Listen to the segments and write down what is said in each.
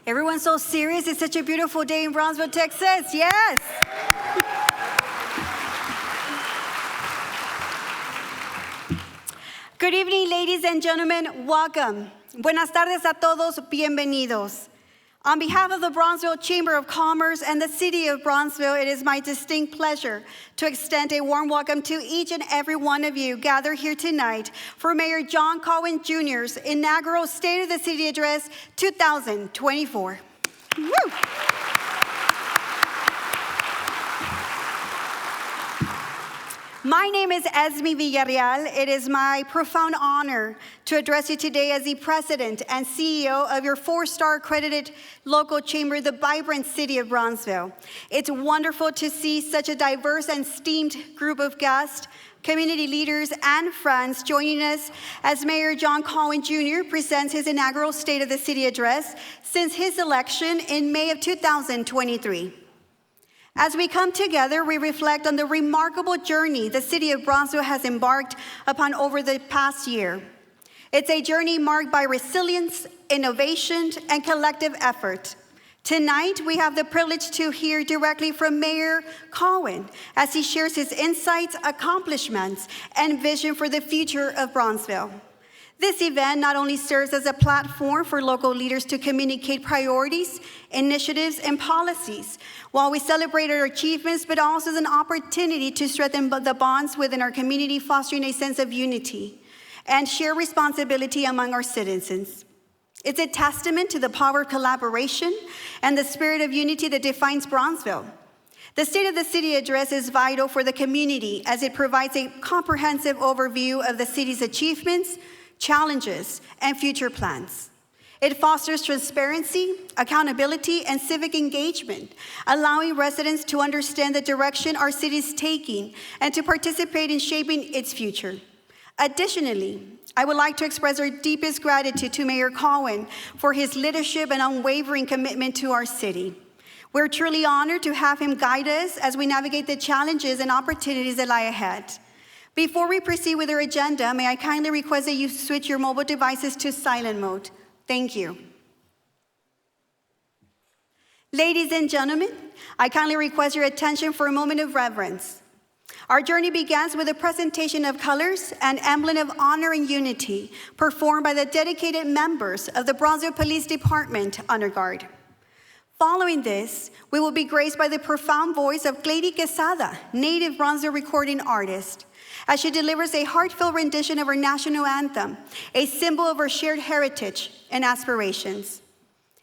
Everyone's so serious. It's such a beautiful day in Brownsville, Texas. Yes. Good evening, ladies and gentlemen. Welcome. Buenas tardes a todos. Bienvenidos. On behalf of the Brownsville Chamber of Commerce and the City of Brownsville, it is my distinct pleasure to extend a warm welcome to each and every one of you gathered here tonight for Mayor John Cowen Jr.'s inaugural State of the City Address 2024. Woo! My name is Esme Villarreal. It is my profound honor to address you today as the president and CEO of your 4-star accredited local chamber, the vibrant city of Brownsville. It's wonderful to see such a diverse and esteemed group of guests, community leaders, and friends joining us as Mayor John Cowen Jr. presents his inaugural State of the City address since his election in May of 2023. As we come together, we reflect on the remarkable journey the city of Brownsville has embarked upon over the past year. It's a journey marked by resilience, innovation, and collective effort. Tonight, we have the privilege to hear directly from Mayor Cowen as he shares his insights, accomplishments, and vision for the future of Brownsville. This event not only serves as a platform for local leaders to communicate priorities, initiatives, and policies while we celebrate our achievements, but also as an opportunity to strengthen the bonds within our community, fostering a sense of unity and shared responsibility among our citizens. It's a testament to the power of collaboration and the spirit of unity that defines Brownsville. The State of the City address is vital for the community as it provides a comprehensive overview of the city's achievements, challenges, and future plans. It fosters transparency, accountability, and civic engagement, allowing residents to understand the direction our city is taking and to participate in shaping its future. Additionally, I would like to express our deepest gratitude to Mayor Cowen for his leadership and unwavering commitment to our city. We're truly honored to have him guide us as we navigate the challenges and opportunities that lie ahead. Before we proceed with our agenda, may I kindly request that you switch your mobile devices to silent mode. Thank you. Ladies and gentlemen, I kindly request your attention for a moment of reverence. Our journey begins with a presentation of colors, an emblem of honor and unity, performed by the dedicated members of the Brownsville Police Department Honor Guard. Following this, we will be graced by the profound voice of Glady Quesada, native Brownsville recording artist, as she delivers a heartfelt rendition of our national anthem, a symbol of our shared heritage and aspirations.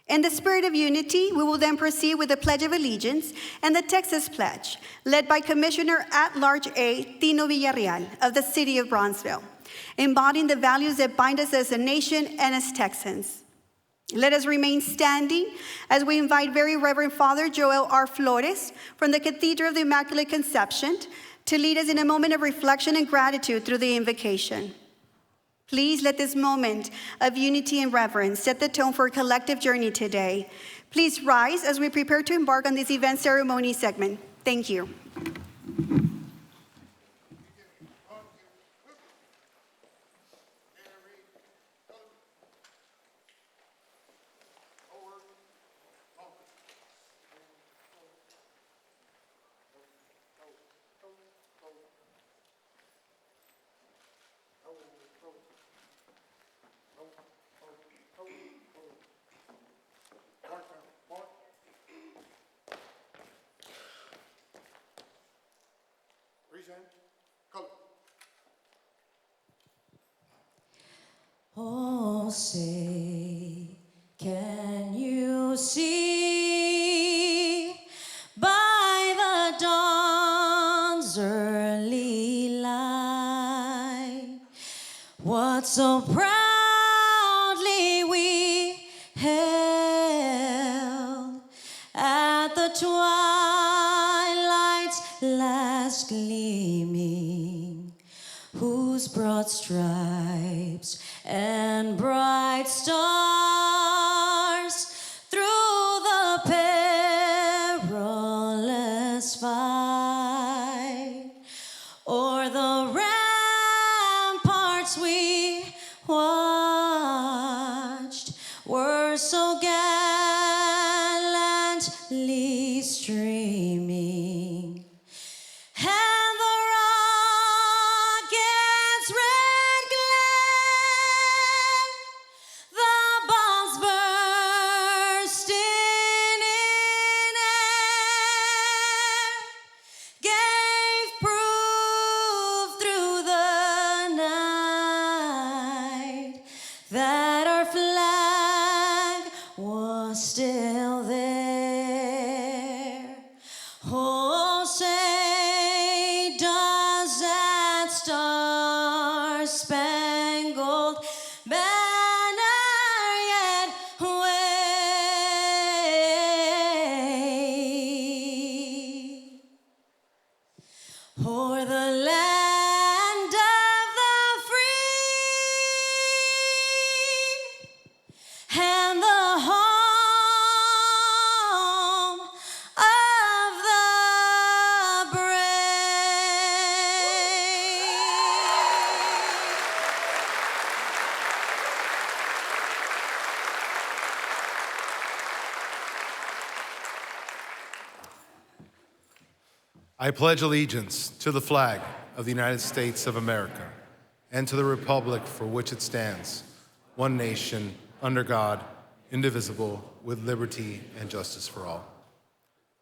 In the spirit of unity, we will then proceed with the Pledge of Allegiance and the Texas Pledge, led by Commissioner at-Large A. Tino Villarreal of the City of Brownsville, embodying the values that bind us as a nation and as Texans. Let us remain standing as we invite Very Reverend Father Joel R. Flores from the Cathedral of the Immaculate Conception to lead us in a moment of reflection and gratitude through the invocation. Please let this moment of unity and reverence set the tone for a collective journey today. Please rise as we prepare to embark on this event ceremony segment. Thank you. Oh, say, can you see by the dawn's early light what so proudly we held at the twilight's last gleaming, whose broad stripes and bright stars through the perilous fight o'er the ramparts we watched were so gallant endlessly streaming, and the rocket's red glare, the bombs bursting in air, gave proof through the night that our flag was still there. Oh, say does that star-spangled banner yet wave o'er the land of the free and the home of the brave? I pledge allegiance to the flag of the United States of America and to the republic for which it stands, one nation, under God, indivisible, with liberty and justice for all.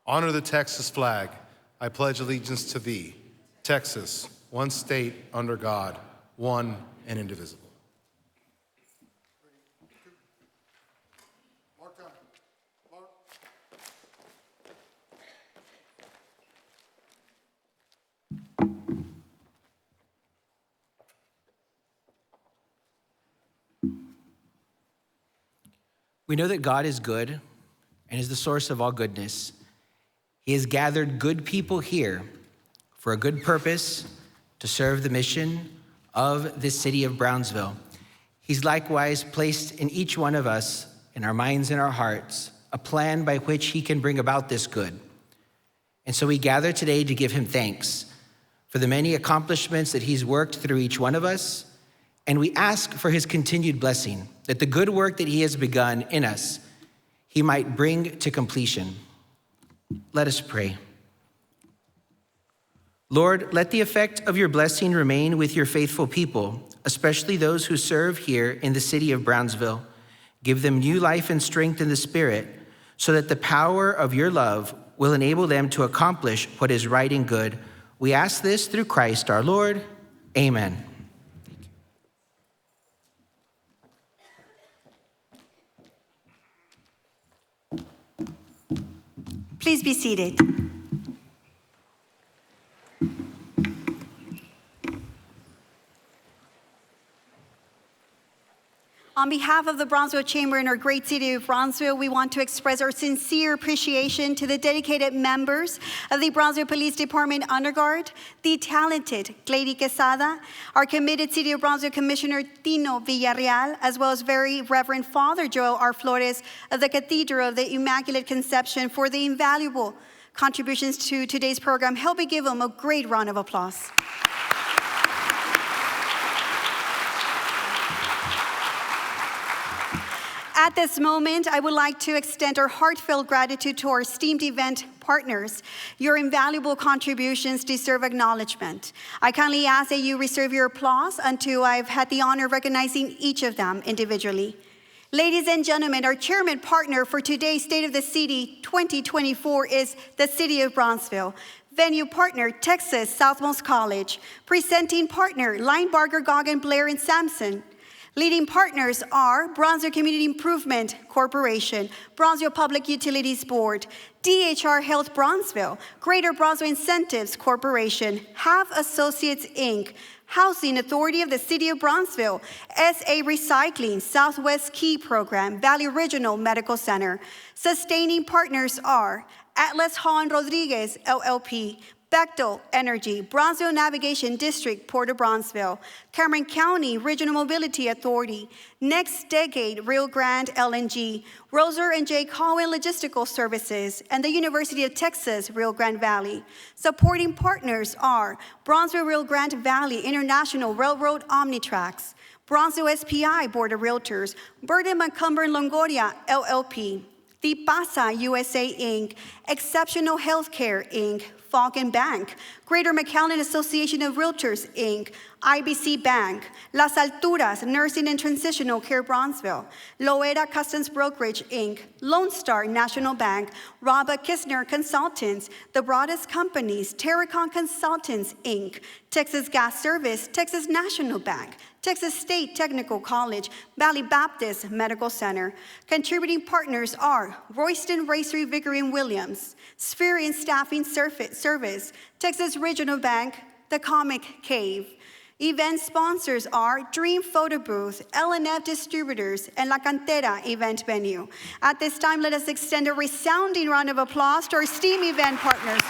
Honor the Texas flag. I pledge allegiance to thee, Texas, one state under God, one and indivisible. We know that God is good and is the source of all goodness. He has gathered good people here for a good purpose, to serve the mission of this city of Brownsville. He's likewise placed in each one of us, in our minds and our hearts, a plan by which he can bring about this good. And so we gather today to give him thanks for the many accomplishments that he's worked through each one of us, and we ask for his continued blessing, that the good work that he has begun in us, he might bring to completion. Let us pray. Lord, let the effect of your blessing remain with your faithful people, especially those who serve here in the city of Brownsville. Give them new life and strength in the Spirit, so that the power of your love will enable them to accomplish what is right and good. We ask this through Christ our Lord. Amen. Please be seated. On behalf of the Brownsville Chamber and our great city of Brownsville, we want to express our sincere appreciation to the dedicated members of the Brownsville Police Department Honor Guard, the talented Glady Quesada, our committed City of Brownsville Commissioner Tino Villarreal, as well as very Reverend Father Joel R. Flores of the Cathedral of the Immaculate Conception for the invaluable contributions to today's program. Help me give them a great round of applause. At this moment, I would like to extend our heartfelt gratitude to our esteemed event partners. Your invaluable contributions deserve acknowledgement. I kindly ask that you reserve your applause until I've had the honor of recognizing each of them individually. Ladies and gentlemen, our chairman partner for today's State of the City 2024 is the City of Brownsville. Venue partner, Texas Southmost College. Presenting partner, Linebarger, Goggin, Blair, and Sampson. Leading partners are Brownsville Community Improvement Corporation, Brownsville Public Utilities Board, DHR Health Brownsville, Greater Brownsville Incentives Corporation, Have Associates, Inc., Housing Authority of the City of Brownsville, SA Recycling, Southwest Key Program, Valley Regional Medical Center. Sustaining partners are Atlas Hall and Rodriguez, LLP, Bechtel Energy, Brownsville Navigation District, Port of Brownsville, Cameron County Regional Mobility Authority, Next Decade Rio Grande LNG, Roser and J. Cowen Logistical Services, and the University of Texas Rio Grande Valley. Supporting partners are Brownsville Rio Grande Valley International Railroad Omnitracks, Brownsville SPI Board of Realtors, Burden Montgomery Longoria LLP, The PASA USA Inc., Exceptional Healthcare Inc., Falcon Bank, Greater McAllen Association of Realtors Inc., IBC Bank, Las Alturas Nursing and Transitional Care Brownsville, Loera Customs Brokerage Inc., Lone Star National Bank, Robert Kistner Consultants, The Broadest Companies, Terracon Consultants Inc., Texas Gas Service, Texas National Bank, Texas State Technical College, Valley Baptist Medical Center. Contributing partners are Royston Racery Vickery and Williams, Sphere and Staffing Service, Texas Regional Bank, The Comic Cave. Event sponsors are Dream Photo Booth, L&F Distributors, and La Cantera Event Venue. At this time, let us extend a resounding round of applause to our STEAM event partners.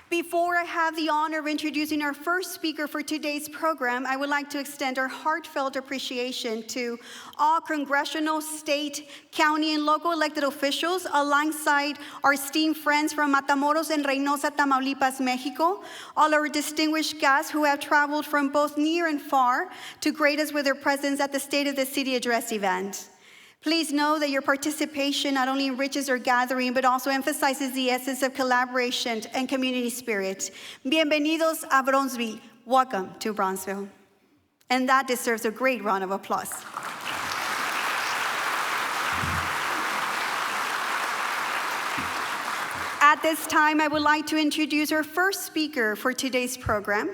Before I have the honor of introducing our first speaker for today's program, I would like to extend our heartfelt appreciation to all congressional, state, county, and local elected officials, alongside our esteemed friends from Matamoros and Reynosa, Tamaulipas, Mexico, all our distinguished guests who have traveled from both near and far to grace us with their presence at the State of the City Address event. Please know that your participation not only enriches our gathering, but also emphasizes the essence of collaboration and community spirit. Bienvenidos a Brownsville. Welcome to Brownsville. And that deserves a great round of applause. At this time, I would like to introduce our first speaker for today's program.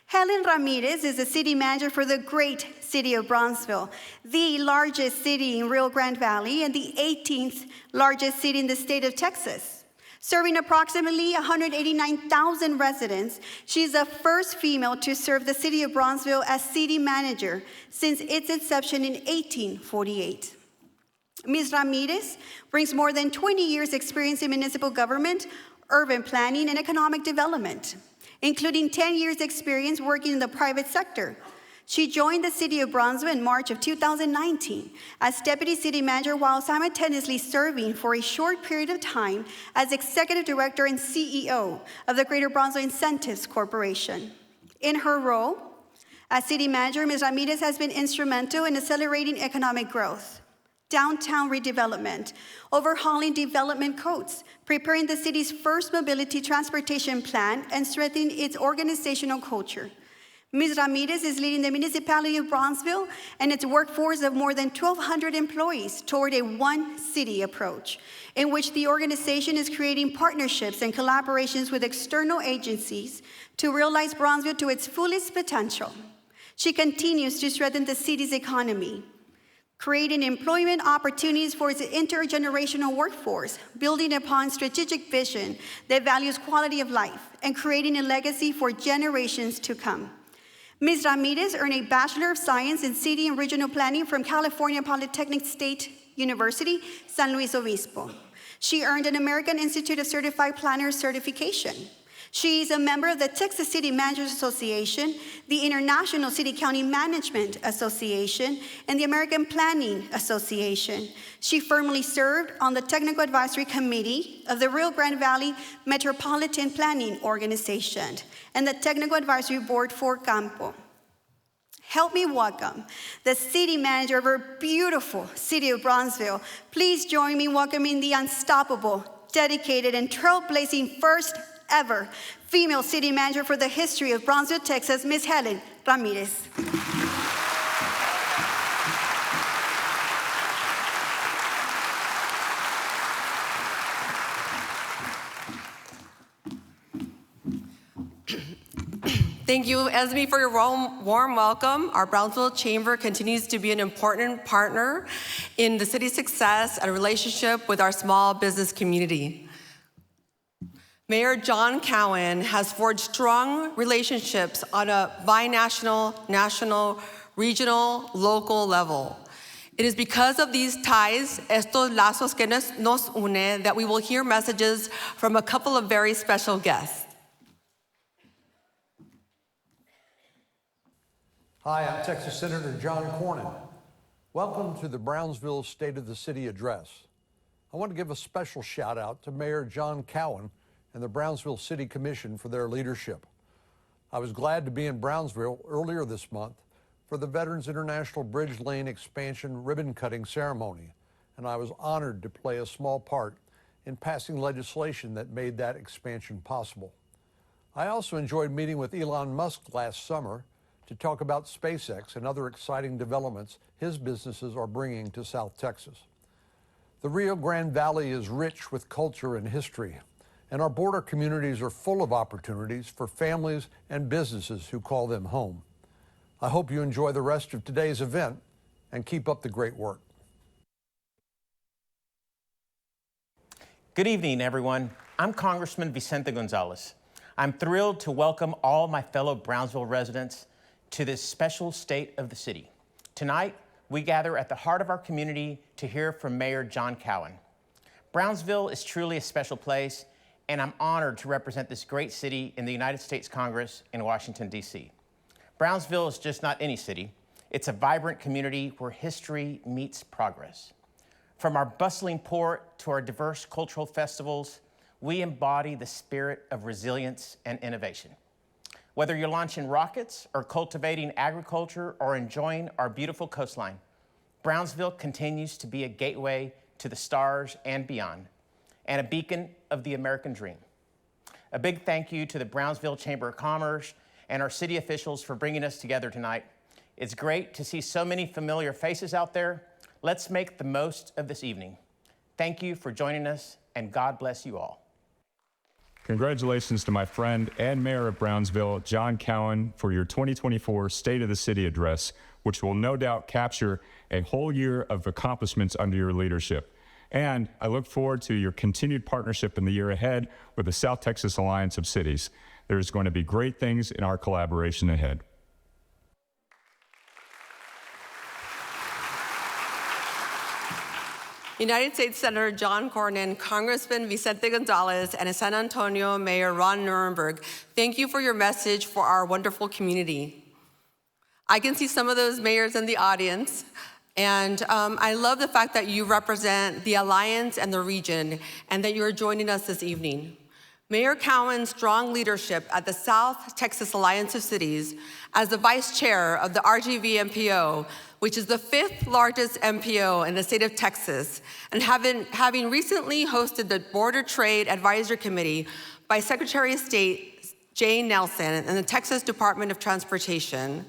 Helen Ramirez is the city manager for the great city of Brownsville, the largest city in Rio Grande Valley and the 18th largest city in the state of Texas. Serving approximately 189,000 residents, she is the first female to serve the city of Brownsville as city manager since its inception in 1848. Ms. Ramirez brings more than 20 years' experience in municipal government, urban planning, and economic development, including 10 years' experience working in the private sector. She joined the city of Brownsville in March of 2019 as deputy city manager, while simultaneously serving for a short period of time as executive director and CEO of the Greater Brownsville Incentives Corporation. In her role as city manager, Ms. Ramirez has been instrumental in accelerating economic growth, downtown redevelopment, overhauling development codes, preparing the city's first mobility transportation plan, and strengthening its organizational culture. Ms. Ramirez is leading the municipality of Brownsville and its workforce of more than 1,200 employees toward a one-city approach, in which the organization is creating partnerships and collaborations with external agencies to realize Brownsville to its fullest potential. She continues to strengthen the city's economy, creating employment opportunities for its intergenerational workforce, building upon strategic vision that values quality of life, and creating a legacy for generations to come. Ms. Ramirez earned a Bachelor of Science in City and Regional Planning from California Polytechnic State University, San Luis Obispo. She earned an American Institute of Certified Planners certification. She is a member of the Texas City Managers Association, the International City-County Management Association, and the American Planning Association. She formerly served on the Technical Advisory Committee of the Rio Grande Valley Metropolitan Planning Organization and the Technical Advisory Board for Campo. Help me welcome the city manager of our beautiful city of Brownsville. Please join me in welcoming the unstoppable, dedicated, and trailblazing first ever female city manager for the history of Brownsville, Texas, Ms. Helen Ramirez. Thank you, Esme, for your warm welcome. Our Brownsville Chamber continues to be an important partner in the city's success and relationship with our small business community. Mayor John Cowen has forged strong relationships on a binational, national, regional, local level. It is because of these ties, estos lazos que nos une, that we will hear messages from a couple of very special guests. Hi, I'm Texas Senator John Cowen. Welcome to the Brownsville State of the City Address. I want to give a special shout out to Mayor John Cowen and the Brownsville City Commission for their leadership. I was glad to be in Brownsville earlier this month for the Veterans International Bridge Lane expansion ribbon cutting ceremony, and I was honored to play a small part in passing legislation that made that expansion possible. I also enjoyed meeting with Elon Musk last summer to talk about SpaceX and other exciting developments his businesses are bringing to South Texas. The Rio Grande Valley is rich with culture and history, and our border communities are full of opportunities for families and businesses who call them home. I hope you enjoy the rest of today's event and keep up the great work. Good evening, everyone. I'm Congressman Vicente Gonzalez. I'm thrilled to welcome all my fellow Brownsville residents to this special state of the city. Tonight, we gather at the heart of our community to hear from Mayor John Cowen. Brownsville is truly a special place, and I'm honored to represent this great city in the United States Congress in Washington, D.C. Brownsville is just not any city. It's a vibrant community where history meets progress. From our bustling port to our diverse cultural festivals, we embody the spirit of resilience and innovation. Whether you're launching rockets or cultivating agriculture or enjoying our beautiful coastline, Brownsville continues to be a gateway to the stars and beyond, and a beacon of the American dream. A big thank you to the Brownsville Chamber of Commerce and our city officials for bringing us together tonight. It's great to see so many familiar faces out there. Let's make the most of this evening. Thank you for joining us, and God bless you all. Congratulations to my friend and Mayor of Brownsville, John Cowen, for your 2024 State of the City Address, which will no doubt capture a whole year of accomplishments under your leadership. And I look forward to your continued partnership in the year ahead with the South Texas Alliance of Cities. There's going to be great things in our collaboration ahead. United States Senator John Cornyn, Congressman Vicente Gonzalez, and San Antonio Mayor Ron Nirenberg, thank you for your message for our wonderful community. I can see some of those mayors in the audience, and I love the fact that you represent the Alliance and the region, and that you are joining us this evening. Mayor Cowen's strong leadership at the South Texas Alliance of Cities as the vice chair of the RGV MPO, which is the 5th largest MPO in the state of Texas, and having recently hosted the Border Trade Advisory Committee by Secretary of State Jane Nelson and the Texas Department of Transportation,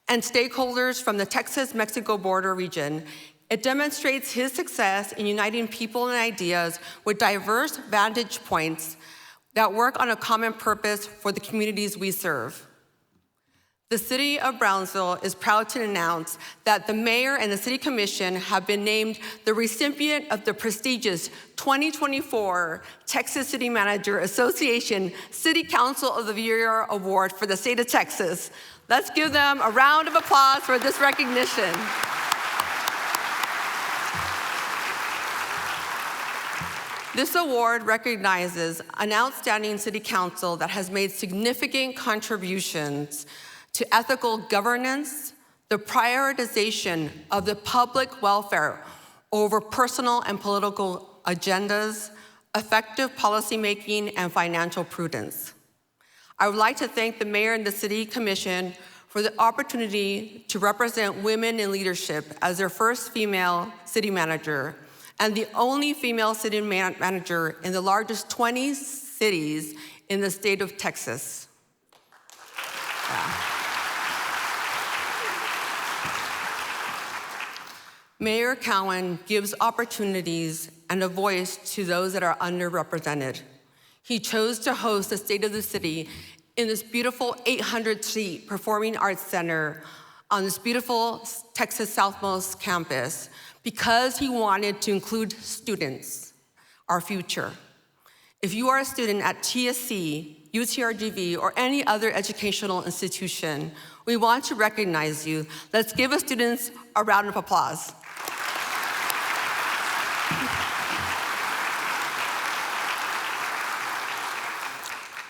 and stakeholders from the Texas-Mexico border region, it demonstrates his success in uniting people and ideas with diverse vantage points that work on a common purpose for the communities we serve. The City of Brownsville is proud to announce that the Mayor and the City Commission have been named the recipient of the prestigious 2024 Texas City Manager Association City Council of the Year Award for the state of Texas. Let's give them a round of applause for this recognition. This award recognizes an outstanding city council that has made significant contributions to ethical governance, the prioritization of the public welfare over personal and political agendas, effective policymaking, and financial prudence. I would like to thank the Mayor and the City Commission for the opportunity to represent women in leadership as their first female city manager and the only female city manager in the largest 20 cities in the state of Texas. Yeah. Mayor Cowen gives opportunities and a voice to those that are underrepresented. He chose to host the State of the City in this beautiful 800-seat Performing Arts Center on this beautiful Texas Southmost campus because he wanted to include students, our future. If you are a student at TSC, UTRGV, or any other educational institution, we want to recognize you. Let's give the students a round of applause.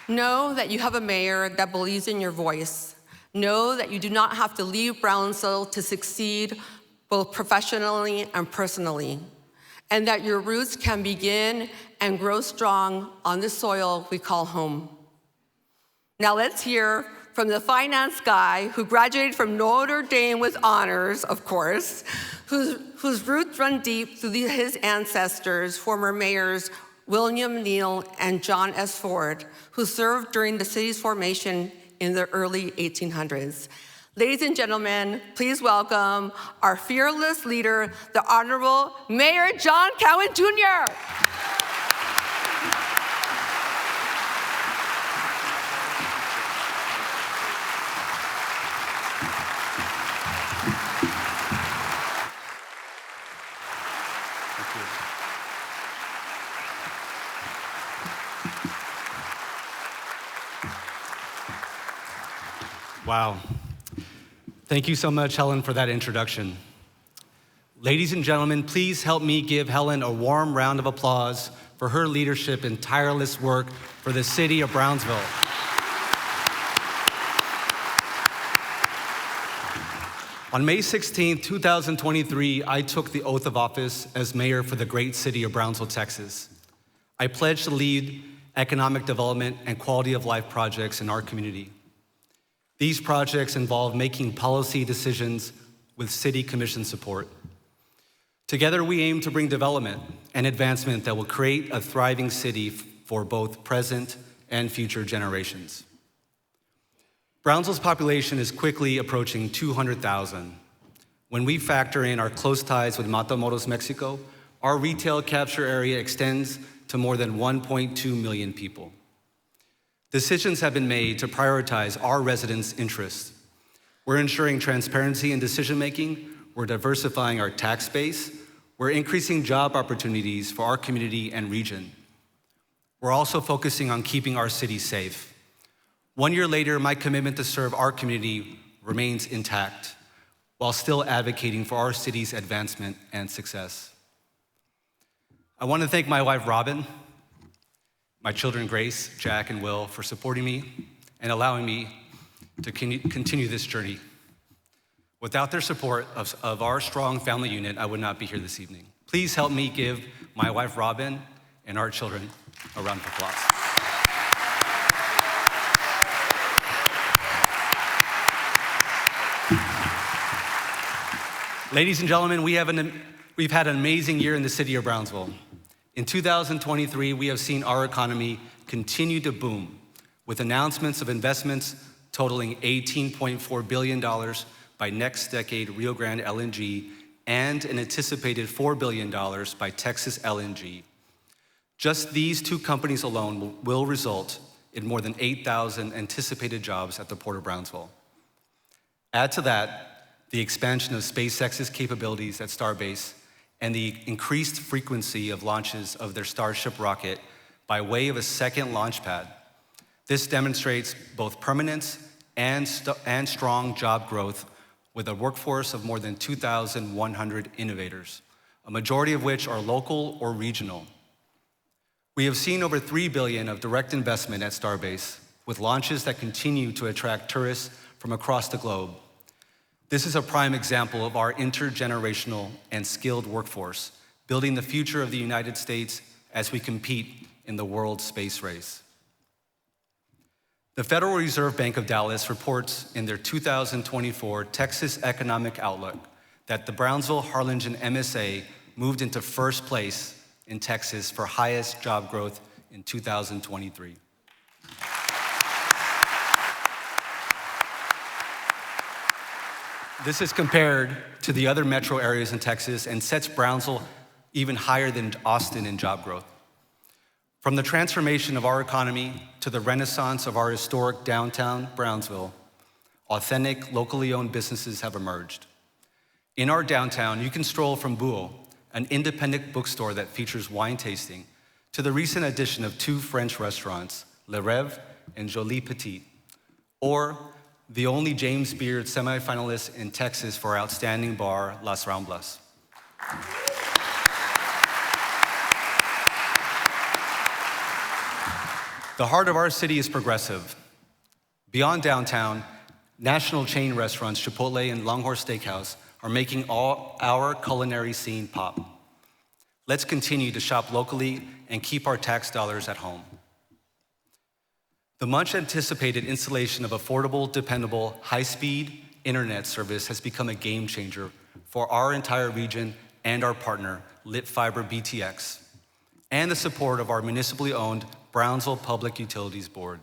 Know that you have a mayor that believes in your voice. Know that you do not have to leave Brownsville to succeed both professionally and personally, and that your roots can begin and grow strong on the soil we call home. Now let's hear from the finance guy who graduated from Notre Dame with honors, of course, whose roots run deep through his ancestors, former mayors William Neal and John S. Ford, who served during the city's formation in the early 1800s. Ladies and gentlemen, please welcome our fearless leader, the Honorable Mayor John Cowen, Jr. Wow. Thank you so much, Helen, for that introduction. Ladies and gentlemen, please help me give Helen a warm round of applause for her leadership and tireless work for the city of Brownsville. On May 16, 2023, I took the oath of office as mayor for the great city of Brownsville, Texas. I pledged to lead economic development and quality of life projects in our community. These projects involve making policy decisions with City Commission support. Together, we aim to bring development and advancement that will create a thriving city for both present and future generations. Brownsville's population is quickly approaching 200,000. When we factor in our close ties with Matamoros, Mexico, our retail capture area extends to more than 1.2 million people. Decisions have been made to prioritize our residents' interests. We're ensuring transparency in decision-making, we're diversifying our tax base, we're increasing job opportunities for our community and region. We're also focusing on keeping our city safe. 1 year later, my commitment to serve our community remains intact, while still advocating for our city's advancement and success. I want to thank my wife, Robin, my children, Grace, Jack, and Will, for supporting me and allowing me to continue this journey. Without their support of our strong family unit, I would not be here this evening. Please help me give my wife, Robin, and our children a round of applause. Ladies and gentlemen, we've had an amazing year in the city of Brownsville. In 2023, we have seen our economy continue to boom with announcements of investments totaling $18.4 billion by next decade Rio Grande LNG and an anticipated $4 billion by Texas LNG. Just these two companies alone will result in more than 8,000 anticipated jobs at the Port of Brownsville. Add to that the expansion of SpaceX's capabilities at Starbase and the increased frequency of launches of their Starship rocket by way of a second launch pad. This demonstrates both permanence and strong job growth with a workforce of more than 2,100 innovators, a majority of which are local or regional. We have seen over $3 billion of direct investment at Starbase, with launches that continue to attract tourists from across the globe. This is a prime example of our intergenerational and skilled workforce, building the future of the United States as we compete in the world space race. The Federal Reserve Bank of Dallas reports in their 2024 Texas Economic Outlook that the Brownsville-Harlingen MSA moved into first place in Texas for highest job growth in 2023. This is compared to the other metro areas in Texas and sets Brownsville even higher than Austin in job growth. From the transformation of our economy to the renaissance of our historic downtown Brownsville, authentic, locally owned businesses have emerged. In our downtown, you can stroll from Buhl, an independent bookstore that features wine tasting, to the recent addition of 2 French restaurants, Le Rêve and Jolie Petite, or the only James Beard semifinalist in Texas for outstanding bar, Las Ramblas. The heart of our city is progressive. Beyond downtown, national chain restaurants Chipotle and Longhorn Steakhouse are making all our culinary scene pop. Let's continue to shop locally and keep our tax dollars at home. The much anticipated installation of affordable, dependable, high-speed internet service has become a game changer for our entire region and our partner, Lit Fiber BTX, and the support of our municipally owned Brownsville Public Utilities Board.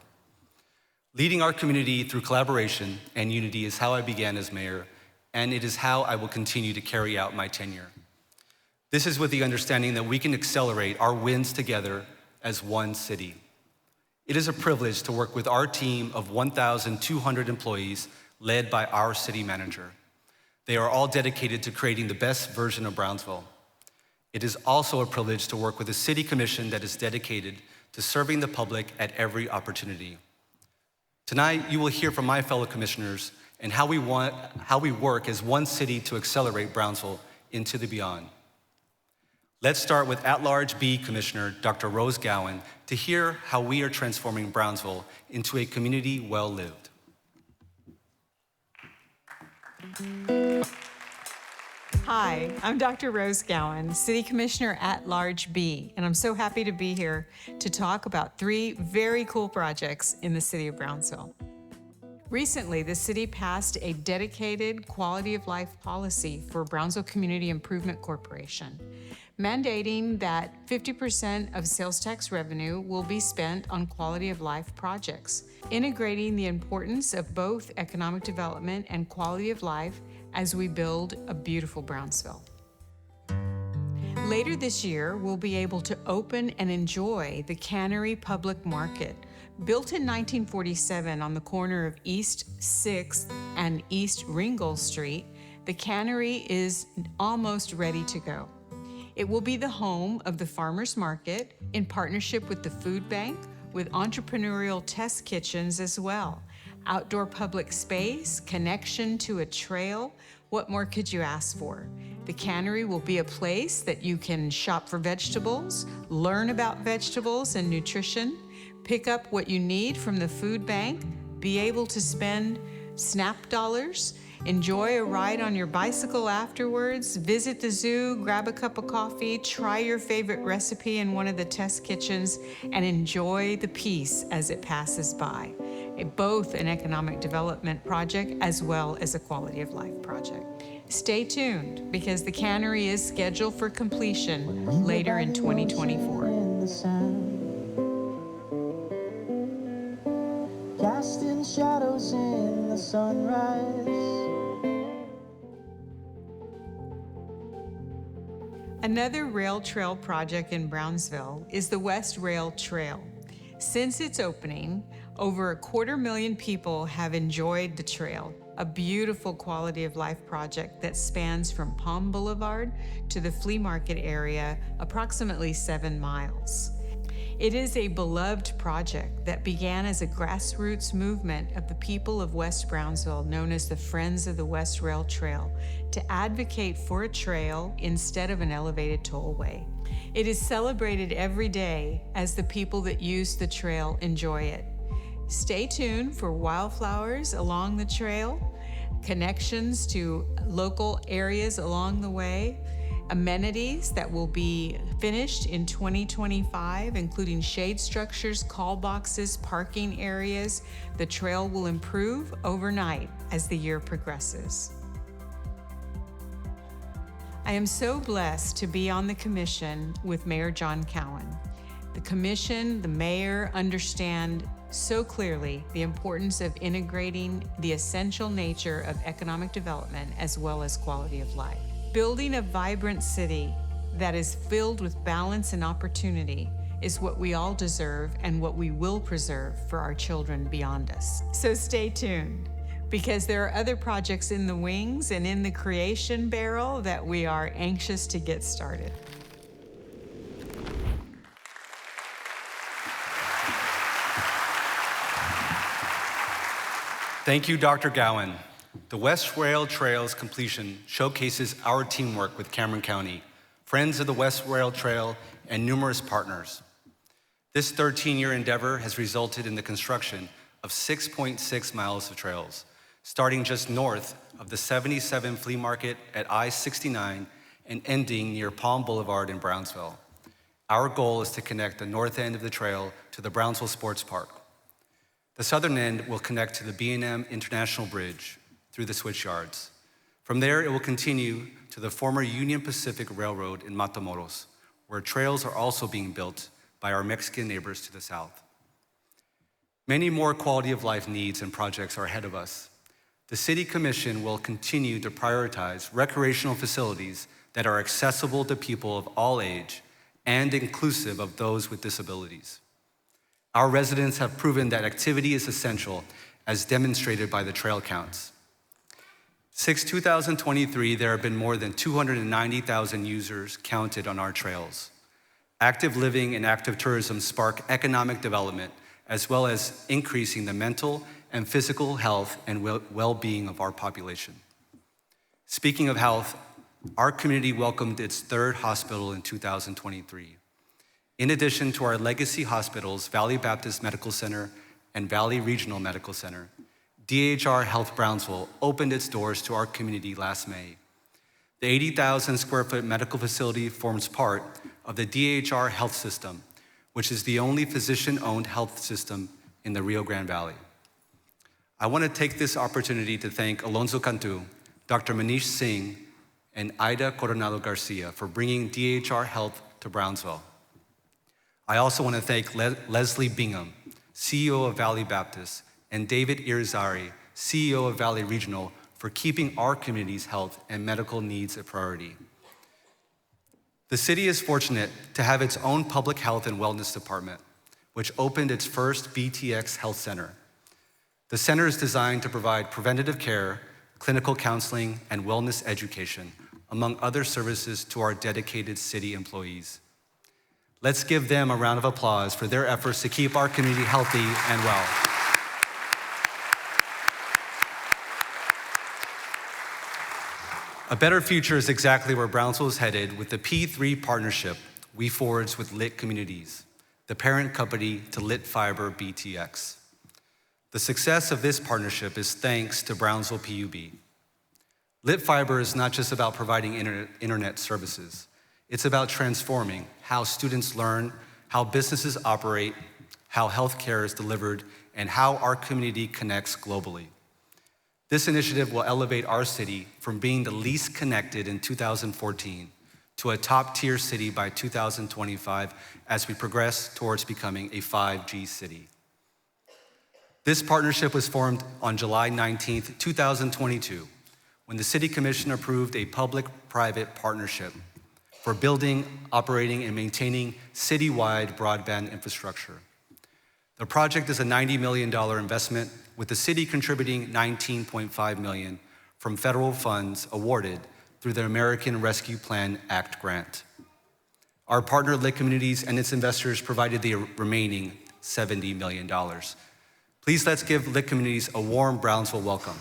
Leading our community through collaboration and unity is how I began as mayor, and it is how I will continue to carry out my tenure. This is with the understanding that we can accelerate our wins together as one city. It is a privilege to work with our team of 1,200 employees led by our city manager. They are all dedicated to creating the best version of Brownsville. It is also a privilege to work with a city commission that is dedicated to serving the public at every opportunity. Tonight, you will hear from my fellow commissioners and how we work as one city to accelerate Brownsville into the beyond. Let's start with At-Large B Commissioner, Dr. Rose Gowen, to hear how we are transforming Brownsville into a community well-lived. Hi, I'm Dr. Rose Gowen, City Commissioner At-Large B, and I'm so happy to be here to talk about 3 very cool projects in the city of Brownsville. Recently, the city passed a dedicated quality of life policy for Brownsville Community Improvement Corporation, mandating that 50% of sales tax revenue will be spent on quality of life projects, integrating the importance of both economic development and quality of life as we build a beautiful Brownsville. Later this year, we'll be able to open and enjoy the Cannery Public Market. Built in 1947 on the corner of East 6th and East Ringgold Street, the Cannery is almost ready to go. It will be the home of the Farmers Market in partnership with the Food Bank, with entrepreneurial test kitchens as well. Outdoor public space, connection to a trail. What more could you ask for? The Cannery will be a place that you can shop for vegetables, learn about vegetables and nutrition, pick up what you need from the food bank, be able to spend SNAP dollars, enjoy a ride on your bicycle afterwards, visit the zoo, grab a cup of coffee, try your favorite recipe in one of the test kitchens, and enjoy the peace as it passes by. Both an economic development project as well as a quality of life project. Stay tuned because the Cannery is scheduled for completion later in 2024. Casting shadows in the sunrise. Another rail trail project in Brownsville is the West Rail Trail. Since its opening, over 250,000 people have enjoyed the trail, a beautiful quality of life project that spans from Palm Boulevard to the flea market area, approximately 7 miles. It is a beloved project that began as a grassroots movement of the people of West Brownsville, known as the Friends of the West Rail Trail, to advocate for a trail instead of an elevated tollway. It is celebrated every day as the people that use the trail enjoy it. Stay tuned for wildflowers along the trail, connections to local areas along the way, amenities that will be finished in 2025, including shade structures, call boxes, parking areas. The trail will improve overnight as the year progresses. I am so blessed to be on the commission with Mayor John Cowen. The commission, the mayor understand so clearly the importance of integrating the essential nature of economic development as well as quality of life. Building a vibrant city that is filled with balance and opportunity is what we all deserve and what we will preserve for our children beyond us. So stay tuned, because there are other projects in the wings and in the creation barrel that we are anxious to get started. Thank you, Dr. Gowen. The West Rail Trail's completion showcases our teamwork with Cameron County, Friends of the West Rail Trail, and numerous partners. This 13-year endeavor has resulted in the construction of 6.6 miles of trails, starting just north of the 77 Flea Market at I-69 and ending near Palm Boulevard in Brownsville. Our goal is to connect the north end of the trail to the Brownsville Sports Park. The southern end will connect to the B&M International Bridge through the switch yards. From there, it will continue to the former Union Pacific Railroad in Matamoros, where trails are also being built by our Mexican neighbors to the south. Many more quality of life needs and projects are ahead of us. The City Commission will continue to prioritize recreational facilities that are accessible to people of all age and inclusive of those with disabilities. Our residents have proven that activity is essential, as demonstrated by the trail counts. Since 2023, there have been more than 290,000 users counted on our trails. Active living and active tourism spark economic development, as well as increasing the mental and physical health and well-being of our population. Speaking of health, our community welcomed its third hospital in 2023. In addition to our legacy hospitals, Valley Baptist Medical Center and Valley Regional Medical Center, DHR Health Brownsville opened its doors to our community last May. The 80,000 square foot medical facility forms part of the DHR Health System, which is the only physician-owned health system in the Rio Grande Valley. I want to take this opportunity to thank Alonso Cantu, Dr. Manish Singh, and Ida Coronado Garcia for bringing DHR Health to Brownsville. I also want to thank Leslie Bingham, CEO of Valley Baptist, and David Irizarry, CEO of Valley Regional, for keeping our community's health and medical needs a priority. The city is fortunate to have its own public health and wellness department, which opened its first BTX Health Center. The center is designed to provide preventative care, clinical counseling, and wellness education, among other services to our dedicated city employees. Let's give them a round of applause for their efforts to keep our community healthy and well. A better future is exactly where Brownsville is headed with the P3 partnership we forged with Lit Communities, the parent company to Lit Fiber BTX. The success of this partnership is thanks to Brownsville PUB. Lit Fiber is not just about providing internet services. It's about transforming how students learn, how businesses operate, how healthcare is delivered, and how our community connects globally. This initiative will elevate our city from being the least connected in 2014 to a top-tier city by 2025 as we progress towards becoming a 5G city. This partnership was formed on July 19th, 2022, when the City Commission approved a public-private partnership for building, operating, and maintaining citywide broadband infrastructure. The project is a $90 million investment, with the city contributing $19.5 million from federal funds awarded through the American Rescue Plan Act grant. Our partner, Lit Communities, and its investors provided the remaining $70 million. Please let's give Lit Communities a warm Brownsville welcome.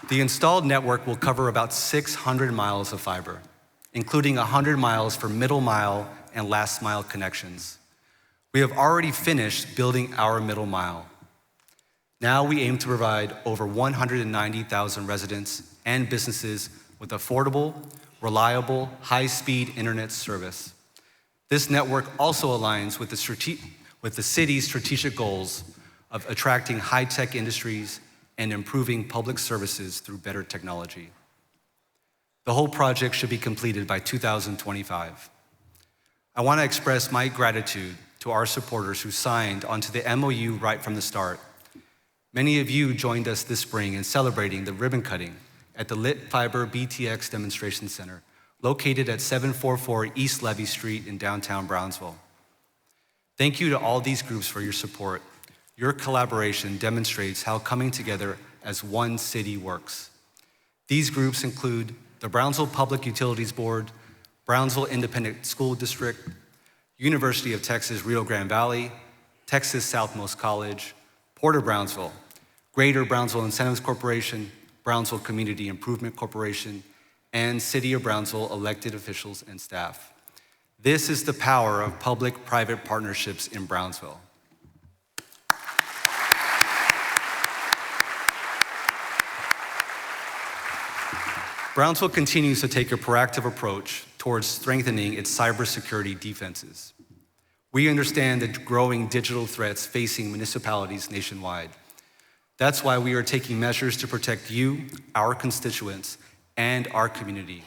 The installed network will cover about 600 miles of fiber, including 100 miles for middle mile and last mile connections. We have already finished building our middle mile. Now we aim to provide over 190,000 residents and businesses with affordable, reliable, high-speed internet service. This network also aligns with the city's strategic goals of attracting high-tech industries and improving public services through better technology. The whole project should be completed by 2025. I want to express my gratitude to our supporters who signed onto the MOU right from the start. Many of you joined us this spring in celebrating the ribbon cutting at the Lit Fiber BTX Demonstration Center, located at 744 East Levy Street in downtown Brownsville. Thank you to all these groups for your support. Your collaboration demonstrates how coming together as one city works. These groups include the Brownsville Public Utilities Board, Brownsville Independent School District, University of Texas Rio Grande Valley, Texas Southmost College, Port of Brownsville, Greater Brownsville Incentives Corporation, Brownsville Community Improvement Corporation, and City of Brownsville elected officials and staff. This is the power of public-private partnerships in Brownsville. Brownsville continues to take a proactive approach towards strengthening its cybersecurity defenses. We understand the growing digital threats facing municipalities nationwide. That's why we are taking measures to protect you, our constituents, and our community.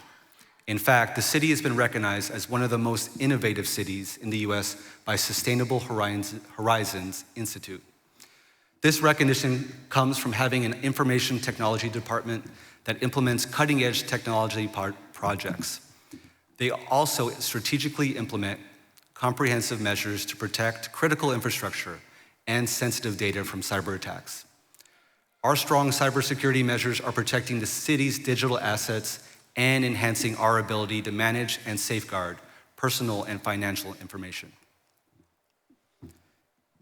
In fact, the city has been recognized as one of the most innovative cities in the US by Sustainable Horizons Institute. This recognition comes from having an information technology department that implements cutting-edge technology projects. They also strategically implement comprehensive measures to protect critical infrastructure and sensitive data from cyber attacks. Our strong cybersecurity measures are protecting the city's digital assets and enhancing our ability to manage and safeguard personal and financial information.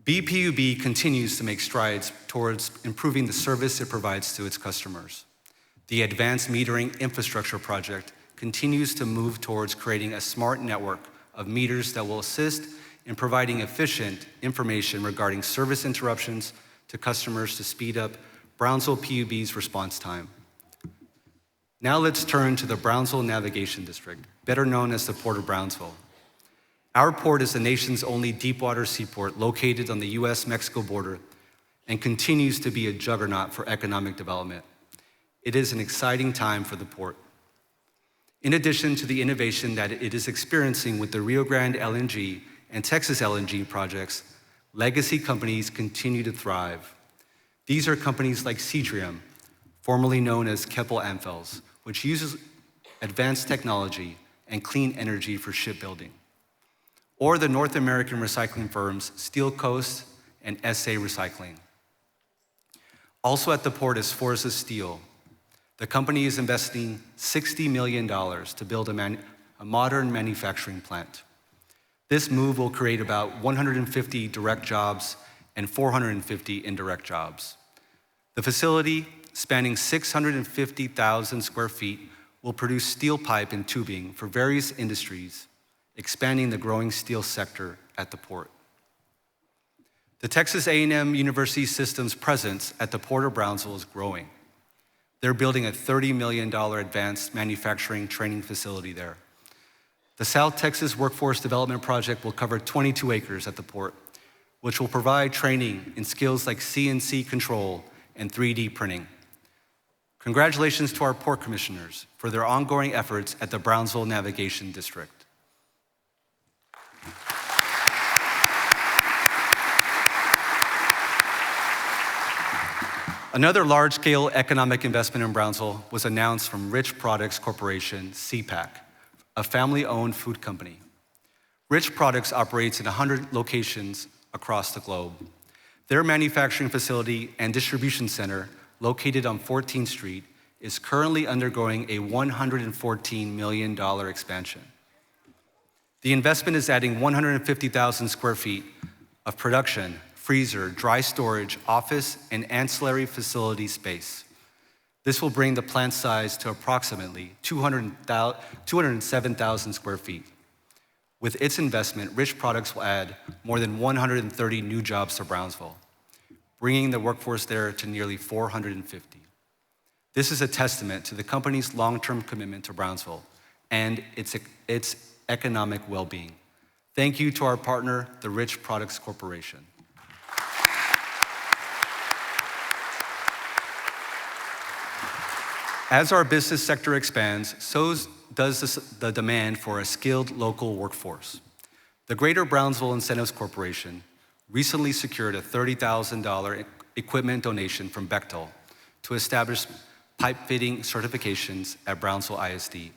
BPUB continues to make strides towards improving the service it provides to its customers. The Advanced Metering Infrastructure Project continues to move towards creating a smart network of meters that will assist in providing efficient information regarding service interruptions to customers to speed up Brownsville PUB's response time. Now let's turn to the Brownsville Navigation District, better known as the Port of Brownsville. Our port is the nation's only deepwater seaport located on the US-Mexico border and continues to be a juggernaut for economic development. It is an exciting time for the port. In addition to the innovation that it is experiencing with the Rio Grande LNG and Texas LNG projects, legacy companies continue to thrive. These are companies like Seadrium, formerly known as Keppel Amfels, which uses advanced technology and clean energy for shipbuilding, or the North American recycling firms Steel Coast and SA Recycling. Also at the port is Forza Steel. The company is investing $60 million to build a modern manufacturing plant. This move will create about 150 direct jobs and 450 indirect jobs. The facility, spanning 650,000 square feet, will produce steel pipe and tubing for various industries, expanding the growing steel sector at the port. The Texas A&M University System's presence at the Port of Brownsville is growing. They're building a $30 million advanced manufacturing training facility there. The South Texas Workforce Development Project will cover 22 acres at the port, which will provide training in skills like CNC control and 3D printing. Congratulations to our port commissioners for their ongoing efforts at the Brownsville Navigation District. Another large-scale economic investment in Brownsville was announced from Rich Products Corporation, CPAC, a family-owned food company. Rich Products operates in 100 locations across the globe. Their manufacturing facility and distribution center, located on 14th Street, is currently undergoing a $114 million expansion. The investment is adding 150,000 square feet of production, freezer, dry storage, office, and ancillary facility space. This will bring the plant size to approximately 207,000 square feet. With its investment, Rich Products will add more than 130 new jobs to Brownsville, bringing the workforce there to nearly 450. This is a testament to the company's long-term commitment to Brownsville and its economic well-being. Thank you to our partner, the Rich Products Corporation. As our business sector expands, so does the demand for a skilled local workforce. The Greater Brownsville Incentives Corporation recently secured a $30,000 equipment donation from Bechtel to establish pipe fitting certifications at Brownsville ISD.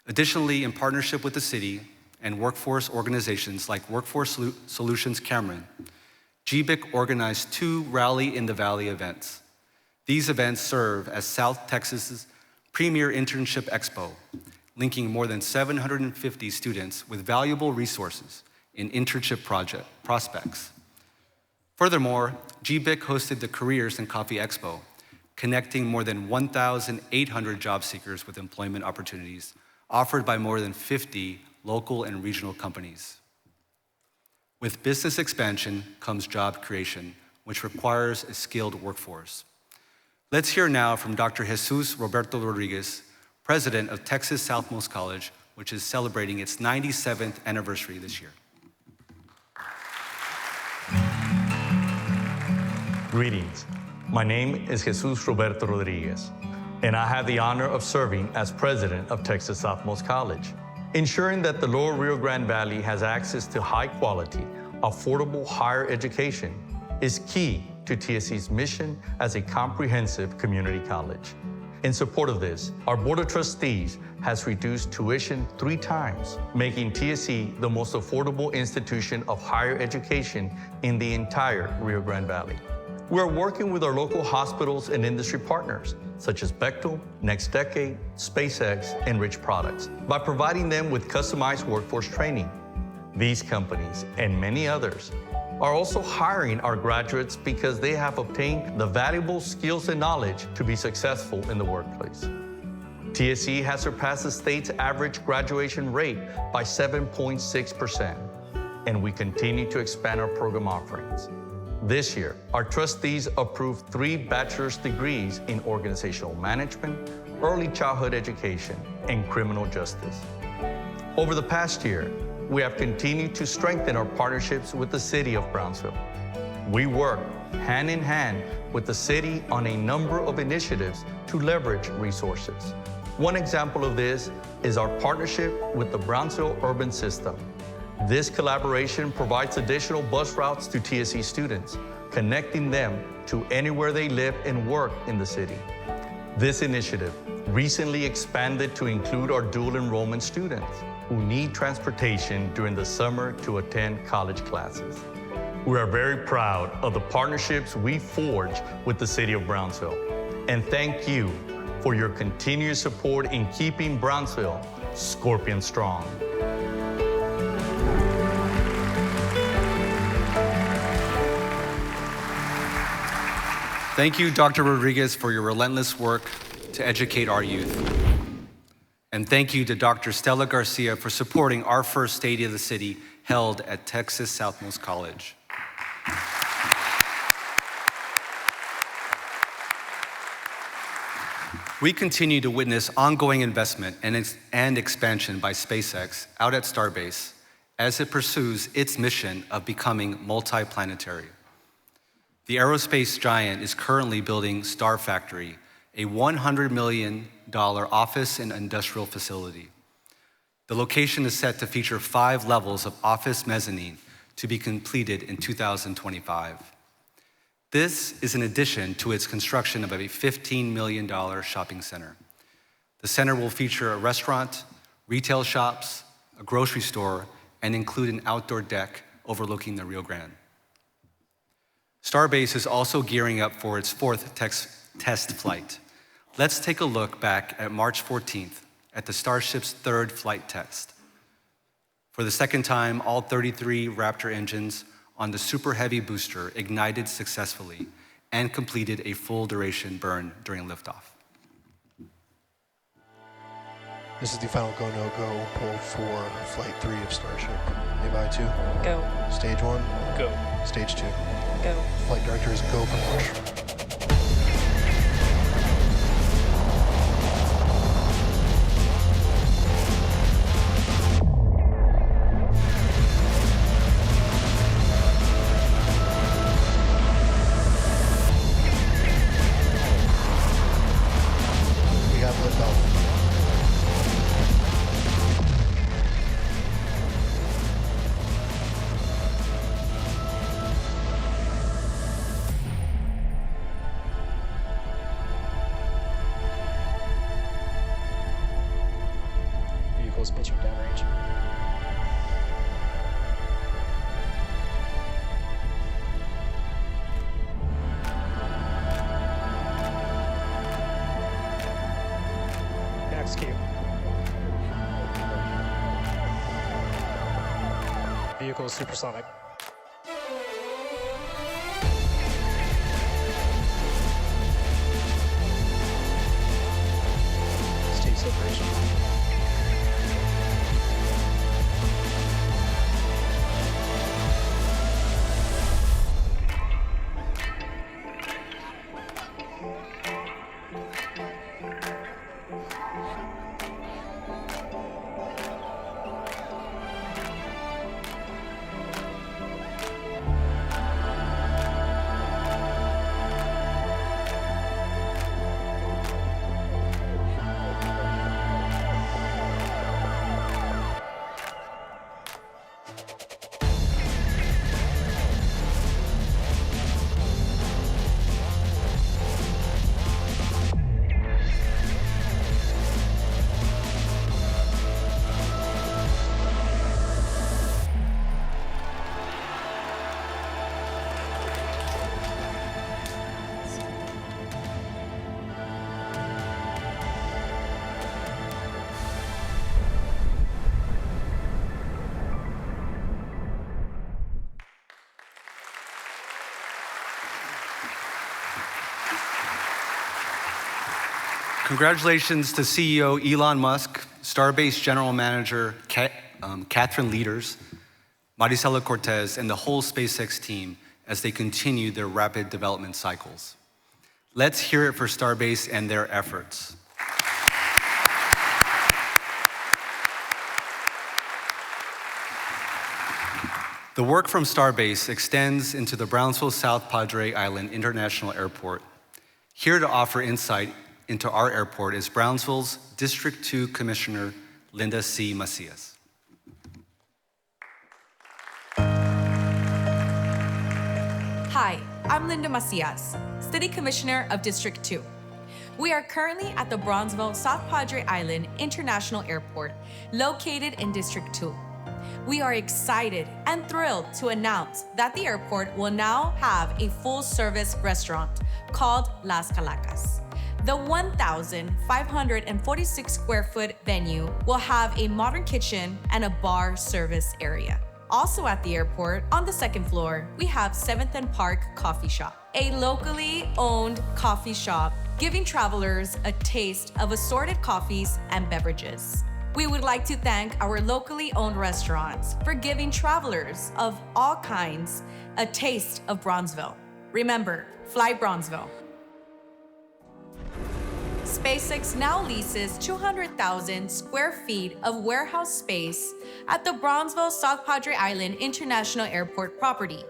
Additionally, in partnership with the city and workforce organizations like Workforce Solutions Cameron, GBIC organized 2 Rally in the Valley events. These events serve as South Texas's premier internship expo, linking more than 750 students with valuable resources in internship prospects. Furthermore, GBIC hosted the Careers and Coffee Expo, connecting more than 1,800 job seekers with employment opportunities offered by more than 50 local and regional companies. With business expansion comes job creation, which requires a skilled workforce. Let's hear now from Dr. Jesus Roberto Rodriguez, president of Texas Southmost College, which is celebrating its 97th anniversary this year. Greetings. My name is Jesus Roberto Rodriguez, and I have the honor of serving as president of Texas Southmost College. Ensuring that the Lower Rio Grande Valley has access to high-quality, affordable higher education is key to TSC's mission as a comprehensive community college. In support of this, our Board of Trustees has reduced tuition 3 times, making TSC the most affordable institution of higher education in the entire Rio Grande Valley. We're working with our local hospitals and industry partners, such as Bechtel, Next Decade, SpaceX, and Rich Products, by providing them with customized workforce training. These companies, and many others, are also hiring our graduates because they have obtained the valuable skills and knowledge to be successful in the workplace. TSC has surpassed the state's average graduation rate by 7.6%, and we continue to expand our program offerings. This year, our trustees approved 3 bachelor's degrees in organizational management, early childhood education, and criminal justice. Over the past year, we have continued to strengthen our partnerships with the City of Brownsville. We work hand in hand with the city on a number of initiatives to leverage resources. One example of this is our partnership with the Brownsville Urban System. This collaboration provides additional bus routes to TSC students, connecting them to anywhere they live and work in the city. This initiative recently expanded to include our dual enrollment students who need transportation during the summer to attend college classes. We are very proud of the partnerships we forge with the City of Brownsville, and thank you for your continued support in keeping Brownsville Scorpion strong. Thank you, Dr. Rodriguez, for your relentless work to educate our youth. And thank you to Dr. Stella Garcia for supporting our first State of the City held at Texas Southmost College. We continue to witness ongoing investment and expansion by SpaceX out at Starbase as it pursues its mission of becoming multiplanetary. The aerospace giant is currently building Star Factory, a $100 million office and industrial facility. The location is set to feature 5 levels of office mezzanine to be completed in 2025. This is in addition to its construction of a $15 million shopping center. The center will feature a restaurant, retail shops, a grocery store, and include an outdoor deck overlooking the Rio Grande. Starbase is also gearing up for its 4th test flight. Let's take a look back at March 14th at the Starship's 3rd flight test. For the second time, all 33 Raptor engines on the Super Heavy booster ignited successfully and completed a full duration burn during liftoff. This is the final go, no go pull for Flight 3 of Starship. Levi 2. Go. Stage 1. Go. Stage 2. Go. Flight director is go for launch. We have liftoff. Vehicles pitching downrange. Execute. Vehicle is supersonic. State separation. Congratulations to CEO Elon Musk, Starbase General Manager Catherine Leaders, Maricela Cortez, and the whole SpaceX team as they continue their rapid development cycles. Let's hear it for Starbase and their efforts. The work from Starbase extends into the Brownsville South Padre Island International Airport. Here to offer insight into our airport is Brownsville's District 2 Commissioner, Linda C. Macias. Hi, I'm Linda Macias, City Commissioner of District 2. We are currently at the Brownsville South Padre Island International Airport, located in District 2. We are excited and thrilled to announce that the airport will now have a full-service restaurant called Las Calacas. The 1,546 square foot venue will have a modern kitchen and a bar service area. Also at the airport, on the second floor, we have 7th and Park Coffee Shop, a locally owned coffee shop giving travelers a taste of assorted coffees and beverages. We would like to thank our locally owned restaurants for giving travelers of all kinds a taste of Brownsville. Remember, fly Brownsville. SpaceX now leases 200,000 square feet of warehouse space at the Brownsville South Padre Island International Airport property.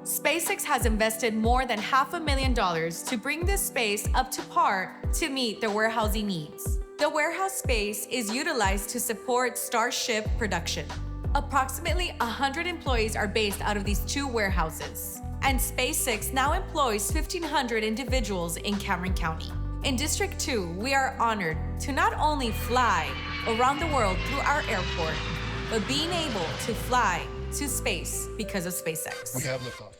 SpaceX has invested more than $500,000 to bring this space up to par to meet their warehousing needs. The warehouse space is utilized to support Starship production. Approximately 100 employees are based out of these two warehouses, and SpaceX now employs 1,500 individuals in Cameron County. In District 2, we are honored to not only fly around the world through our airport, but being able to fly to space because of SpaceX. We have liftoff.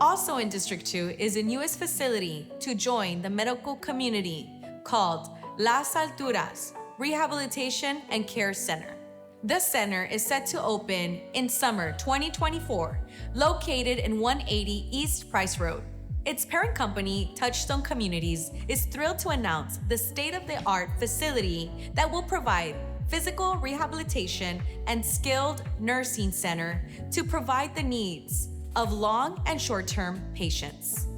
Also in District 2 is a newest facility to join the medical community called Las Alturas Rehabilitation and Care Center. The center is set to open in summer 2024, located in 180 East Price Road. Its parent company, Touchstone Communities, is thrilled to announce the state-of-the-art facility that will provide physical rehabilitation and skilled nursing center to provide the needs of long and short-term patients.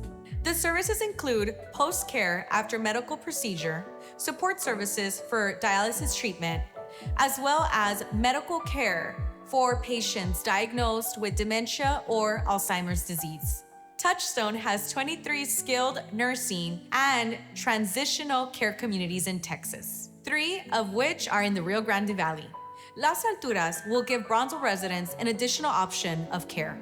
The services include post-care after medical procedure, support services for dialysis treatment, as well as medical care for patients diagnosed with dementia or Alzheimer's disease. Touchstone has 23 skilled nursing and transitional care communities in Texas, 3 of which are in the Rio Grande Valley. Las Alturas will give Brownsville residents an additional option of care.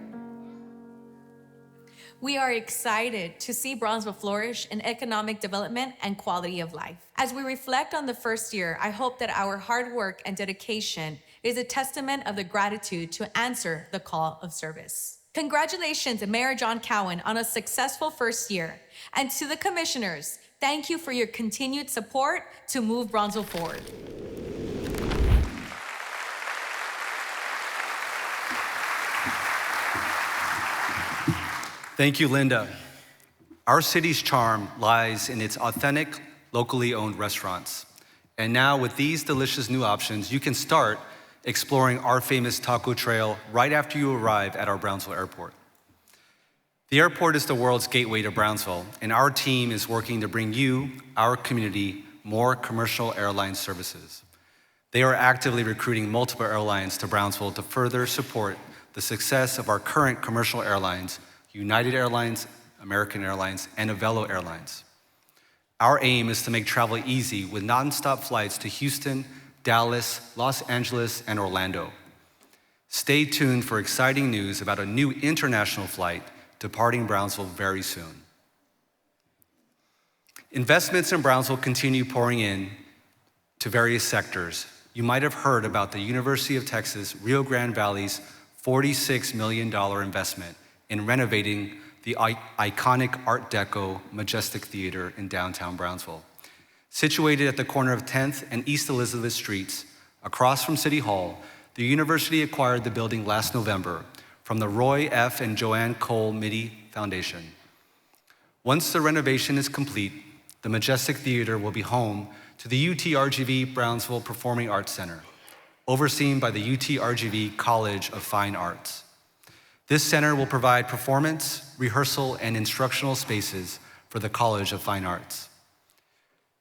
We are excited to see Brownsville flourish in economic development and quality of life. As we reflect on the first year, I hope that our hard work and dedication is a testament of the gratitude to answer the call of service. Congratulations to Mayor John Cowen on a successful first year. And to the commissioners, thank you for your continued support to move Brownsville forward. Thank you, Linda. Our city's charm lies in its authentic, locally owned restaurants. And now with these delicious new options, you can start exploring our famous taco trail right after you arrive at our Brownsville airport. The airport is the world's gateway to Brownsville, and our team is working to bring you, our community, more commercial airline services. They are actively recruiting multiple airlines to Brownsville to further support the success of our current commercial airlines, United Airlines, American Airlines, and Avelo Airlines. Our aim is to make travel easy with nonstop flights to Houston, Dallas, Los Angeles, and Orlando. Stay tuned for exciting news about a new international flight departing Brownsville very soon. Investments in Brownsville continue pouring in to various sectors. You might have heard about the University of Texas Rio Grande Valley's $46 million investment in renovating the iconic Art Deco Majestic Theater in downtown Brownsville. Situated at the corner of 10th and East Elizabeth Streets, across from City Hall, the university acquired the building last November, from the Roy F. and Joanne Cole Mitty Foundation. Once the renovation is complete, the Majestic Theater will be home to the UTRGV Brownsville Performing Arts Center, overseen by the UTRGV College of Fine Arts. This center will provide performance, rehearsal, and instructional spaces for the College of Fine Arts.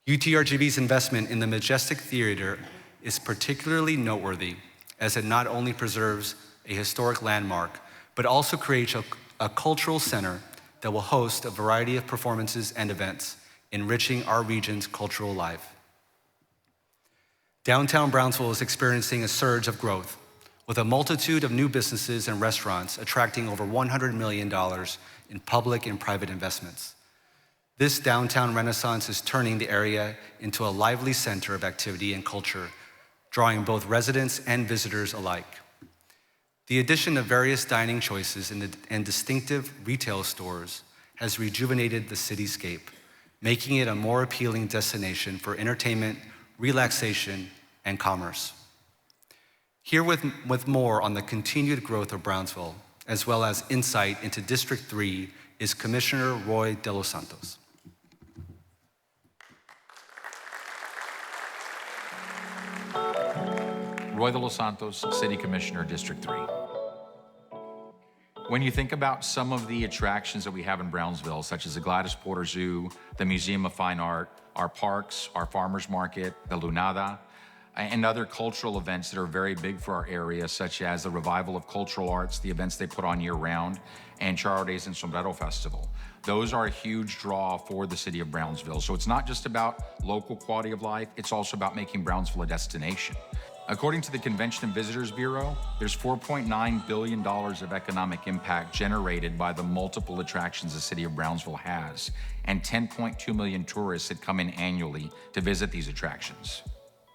UTRGV's investment in the Majestic Theater is particularly noteworthy as it not only preserves a historic landmark, but also creates a cultural center that will host a variety of performances and events, enriching our region's cultural life. Downtown Brownsville is experiencing a surge of growth, with a multitude of new businesses and restaurants attracting over $100 million in public and private investments. This downtown renaissance is turning the area into a lively center of activity and culture, drawing both residents and visitors alike. The addition of various dining choices and distinctive retail stores has rejuvenated the cityscape, making it a more appealing destination for entertainment, relaxation, and commerce. Here with more on the continued growth of Brownsville, as well as insight into District 3, is Commissioner Roy De Los Santos. Roy De Los Santos, City Commissioner, District 3. When you think about some of the attractions that we have in Brownsville, such as the Gladys Porter Zoo, the Museum of Fine Art, our parks, our farmers market, the Lunada, and other cultural events that are very big for our area, such as the Revival of Cultural Arts, the events they put on year-round, and Charro Days and Sombrero Festival. Those are a huge draw for the city of Brownsville. So it's not just about local quality of life, it's also about making Brownsville a destination. According to the Convention and Visitors Bureau, there's $4.9 billion of economic impact generated by the multiple attractions the city of Brownsville has, and 10.2 million tourists that come in annually to visit these attractions.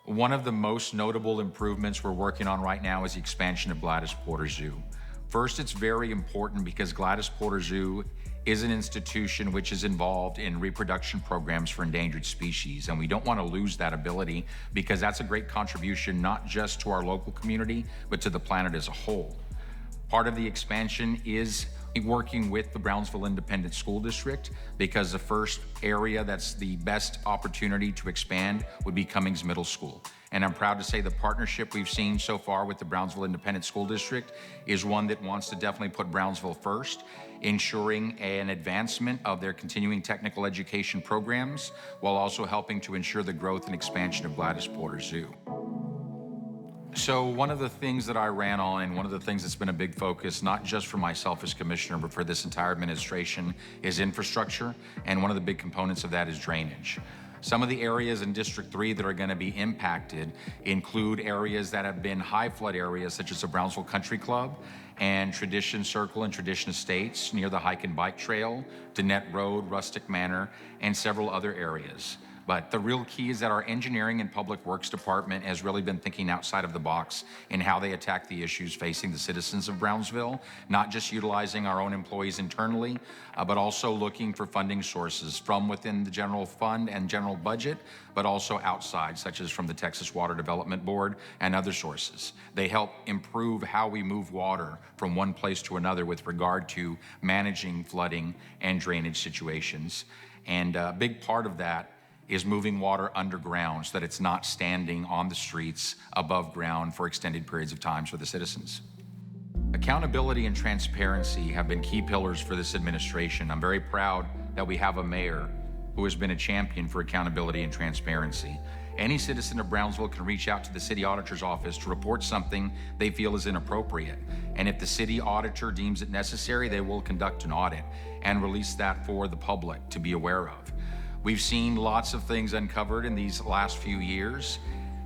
One of the most notable improvements we're working on right now is the expansion of Gladys Porter Zoo. First, it's very important because Gladys Porter Zoo is an institution which is involved in reproduction programs for endangered species, and we don't want to lose that ability because that's a great contribution not just to our local community, but to the planet as a whole. Part of the expansion is working with the Brownsville Independent School District because the first area that's the best opportunity to expand would be Cummings Middle School. And I'm proud to say the partnership we've seen so far with the Brownsville Independent School District is one that wants to definitely put Brownsville first, ensuring an advancement of their continuing technical education programs while also helping to ensure the growth and expansion of Gladys Porter Zoo. So one of the things that I ran on, and one of the things that's been a big focus, not just for myself as commissioner, but for this entire administration, is infrastructure. And one of the big components of that is drainage. Some of the areas in District 3 that are going to be impacted include areas that have been high flood areas, such as the Brownsville Country Club and Tradition Circle and Tradition Estates near the Hike and Bike Trail, Danette Road, Rustic Manor, and several other areas. But the real key is that our engineering and public works department has really been thinking outside of the box in how they attack the issues facing the citizens of Brownsville, not just utilizing our own employees internally, but also looking for funding sources from within the general fund and general budget, but also outside, such as from the Texas Water Development Board and other sources. They help improve how we move water from one place to another with regard to managing flooding and drainage situations. And a big part of that is moving water underground so that it's not standing on the streets above ground for extended periods of time for the citizens. Accountability and transparency have been key pillars for this administration. I'm very proud that we have a mayor who has been a champion for accountability and transparency. Any citizen of Brownsville can reach out to the city auditor's office to report something they feel is inappropriate. And if the city auditor deems it necessary, they will conduct an audit and release that for the public to be aware of. We've seen lots of things uncovered in these last few years,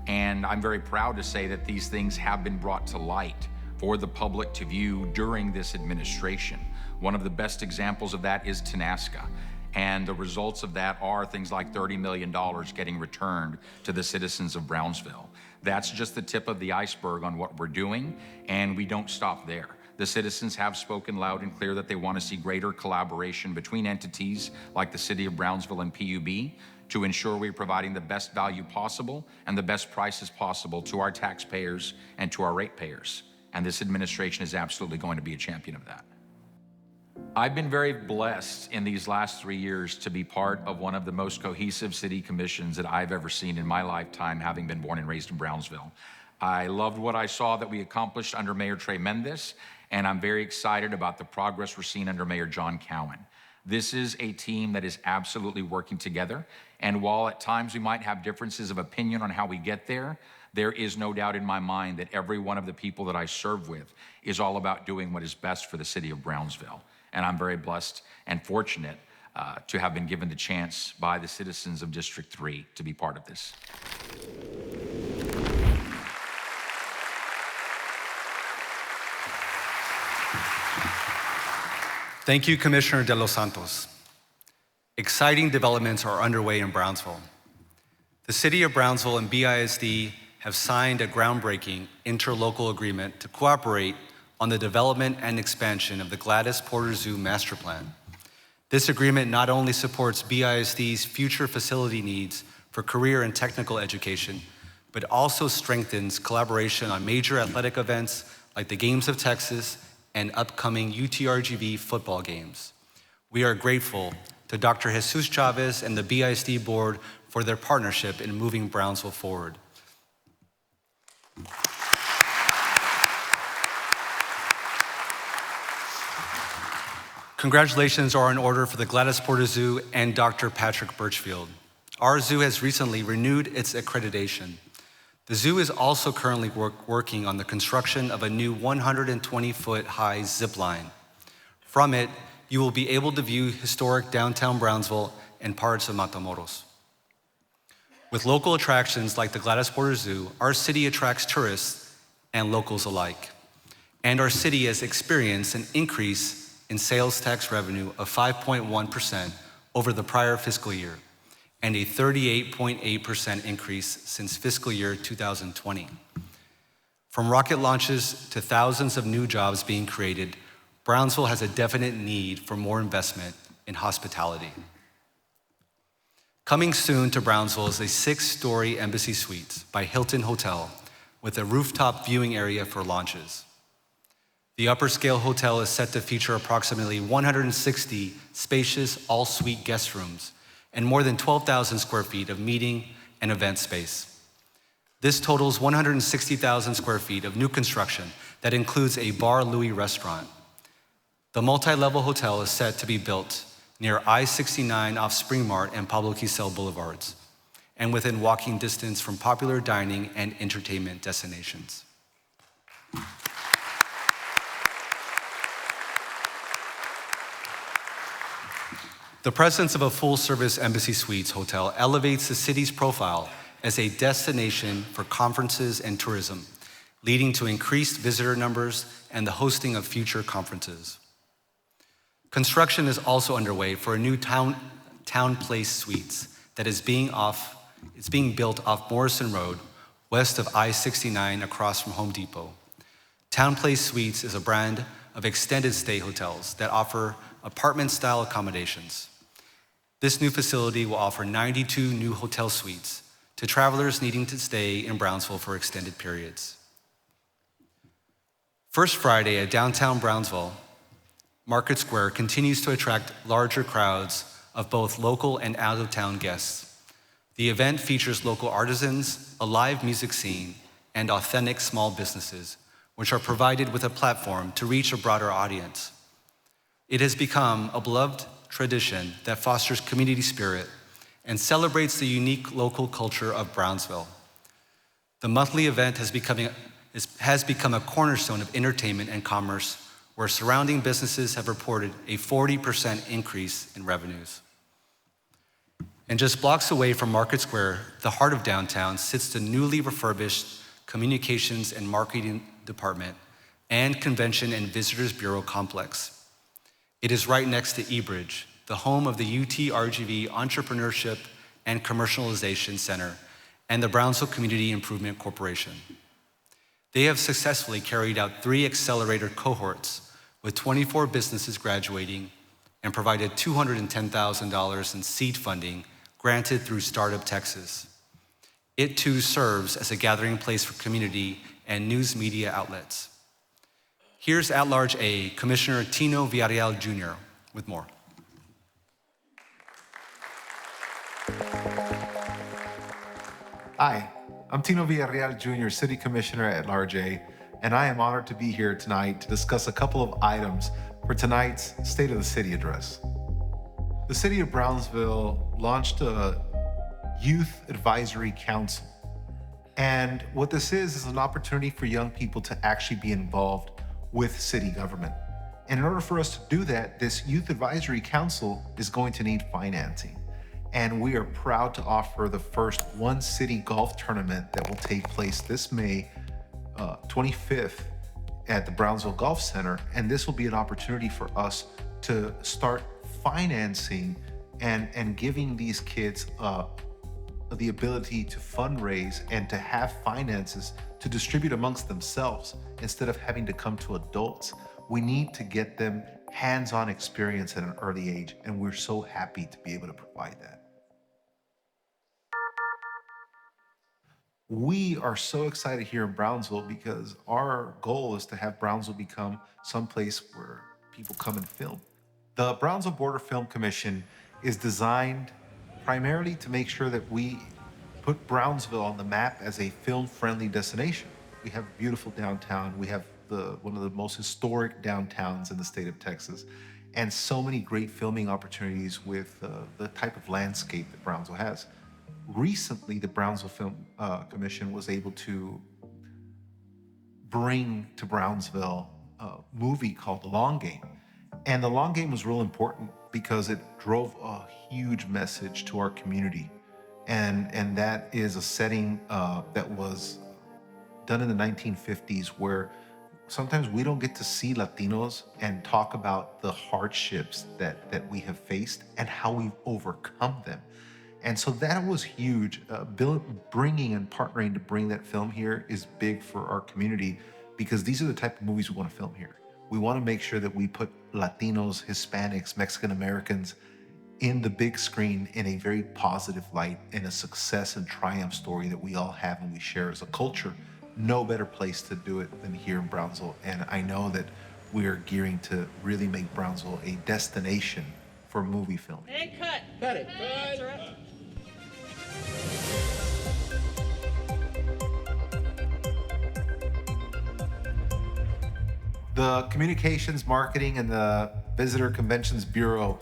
and I'm very proud to say that these things have been brought to light for the public to view during this administration. One of the best examples of that is Tenasca, and the results of that are things like $30 million getting returned to the citizens of Brownsville. That's just the tip of the iceberg on what we're doing, and we don't stop there. The citizens have spoken loud and clear that they want to see greater collaboration between entities like the City of Brownsville and PUB to ensure we're providing the best value possible and the best prices possible to our taxpayers and to our ratepayers. and this administration is absolutely going to be a champion of that. I've been very blessed in these last 3 years to be part of one of the most cohesive city commissions that I've ever seen in my lifetime, having been born and raised in Brownsville. I loved what I saw that we accomplished under Mayor Trey Mendez, and I'm very excited about the progress we're seeing under Mayor John Cowen. This is a team that is absolutely working together, and while at times we might have differences of opinion on how we get there, there is no doubt in my mind that every one of the people that I serve with is all about doing what is best for the city of Brownsville. And I'm very blessed and fortunate to have been given the chance by the citizens of District 3 to be part of this. Thank you, Commissioner De Los Santos. Exciting developments are underway in Brownsville. The City of Brownsville and BISD have signed a groundbreaking interlocal agreement to cooperate on the development and expansion of the Gladys Porter Zoo Master Plan. This agreement not only supports BISD's future facility needs for career and technical education, but also strengthens collaboration on major athletic events like the Games of Texas and upcoming UTRGV football games. We are grateful to Dr. Jesus Chavez and the BISD board for their partnership in moving Brownsville forward. Congratulations are in order for the Gladys Porter Zoo and Dr. Patrick Birchfield. Our zoo has recently renewed its accreditation. The zoo is also currently working on the construction of a new 120-foot high zip line. From it, you will be able to view historic downtown Brownsville and parts of Matamoros. With local attractions like the Gladys Porter Zoo, our city attracts tourists and locals alike. And our city has experienced an increase in sales tax revenue of 5.1% over the prior fiscal year, and a 38.8% increase since fiscal year 2020. From rocket launches to thousands of new jobs being created, Brownsville has a definite need for more investment in hospitality. Coming soon to Brownsville is a 6-story Embassy Suites by Hilton Hotel with a rooftop viewing area for launches. The upper scale hotel is set to feature approximately 160 spacious all-suite guest rooms and more than 12,000 square feet of meeting and event space. This totals 160,000 square feet of new construction that includes a Bar Louie restaurant. The multi-level hotel is set to be built near I-69 off Spring Mart and Pablo Quisel Boulevards, and within walking distance from popular dining and entertainment destinations. The presence of a full-service Embassy Suites hotel elevates the city's profile as a destination for conferences and tourism, leading to increased visitor numbers and the hosting of future conferences. Construction is also underway for a new Town Place Suites that is being built off Morrison Road, west of I-69 across from Home Depot. Town Place Suites is a brand of extended stay hotels that offer apartment-style accommodations. This new facility will offer 92 new hotel suites to travelers needing to stay in Brownsville for extended periods. First Friday at downtown Brownsville, Market Square continues to attract larger crowds of both local and out-of-town guests. The event features local artisans, a live music scene, and authentic small businesses, which are provided with a platform to reach a broader audience. It has become a beloved tradition that fosters community spirit and celebrates the unique local culture of Brownsville. The monthly event has become a cornerstone of entertainment and commerce, where surrounding businesses have reported a 40% increase in revenues. And just blocks away from Market Square, the heart of downtown, sits the newly refurbished Communications and Marketing Department and Convention and Visitors Bureau complex. It is right next to eBridge, the home of the UTRGV Entrepreneurship and Commercialization Center and the Brownsville Community Improvement Corporation. They have successfully carried out 3 accelerator cohorts with 24 businesses graduating and provided $210,000 in seed funding granted through Startup Texas. It too serves as a gathering place for community and news media outlets. Here's at-large A, Commissioner Tino Villarreal Jr. with more. Hi, I'm Tino Villarreal Jr., City Commissioner at Large A, and I am honored to be here tonight to discuss a couple of items for tonight's State of the City address. The City of Brownsville launched a Youth Advisory Council. And what this is an opportunity for young people to actually be involved with city government. And in order for us to do that, this Youth Advisory Council is going to need financing. And we are proud to offer the first One City golf tournament that will take place this May 25th at the Brownsville Golf Center. And this will be an opportunity for us to start financing and giving these kids the ability to fundraise and to have finances to distribute amongst themselves instead of having to come to adults. We need to get them hands-on experience at an early age, and we're so happy to be able to provide that. We are so excited here in Brownsville because our goal is to have Brownsville become someplace where people come and film. The Brownsville Border Film Commission is designed primarily to make sure that we put Brownsville on the map as a film-friendly destination. We have beautiful downtown. We have one of the most historic downtowns in the state of Texas, and so many great filming opportunities with the type of landscape that Brownsville has. Recently, the Brownsville Film Commission was able to bring to Brownsville a movie called The Long Game. And The Long Game was real important because it drove a huge message to our community. And that is a setting that was done in the 1950s where sometimes we don't get to see Latinos and talk about the hardships that we have faced and how we've overcome them. And so that was huge. Bringing and partnering to bring that film here is big for our community because these are the type of movies we want to film here. We want to make sure that we put Latinos, Hispanics, Mexican Americans in the big screen in a very positive light, in a success and triumph story that we all have and we share as a culture. No better place to do it than here in Brownsville. And I know that we are gearing to really make Brownsville a destination for movie filming. And cut. Cut it. That's right. The Communications, Marketing, and the Visitor Conventions Bureau,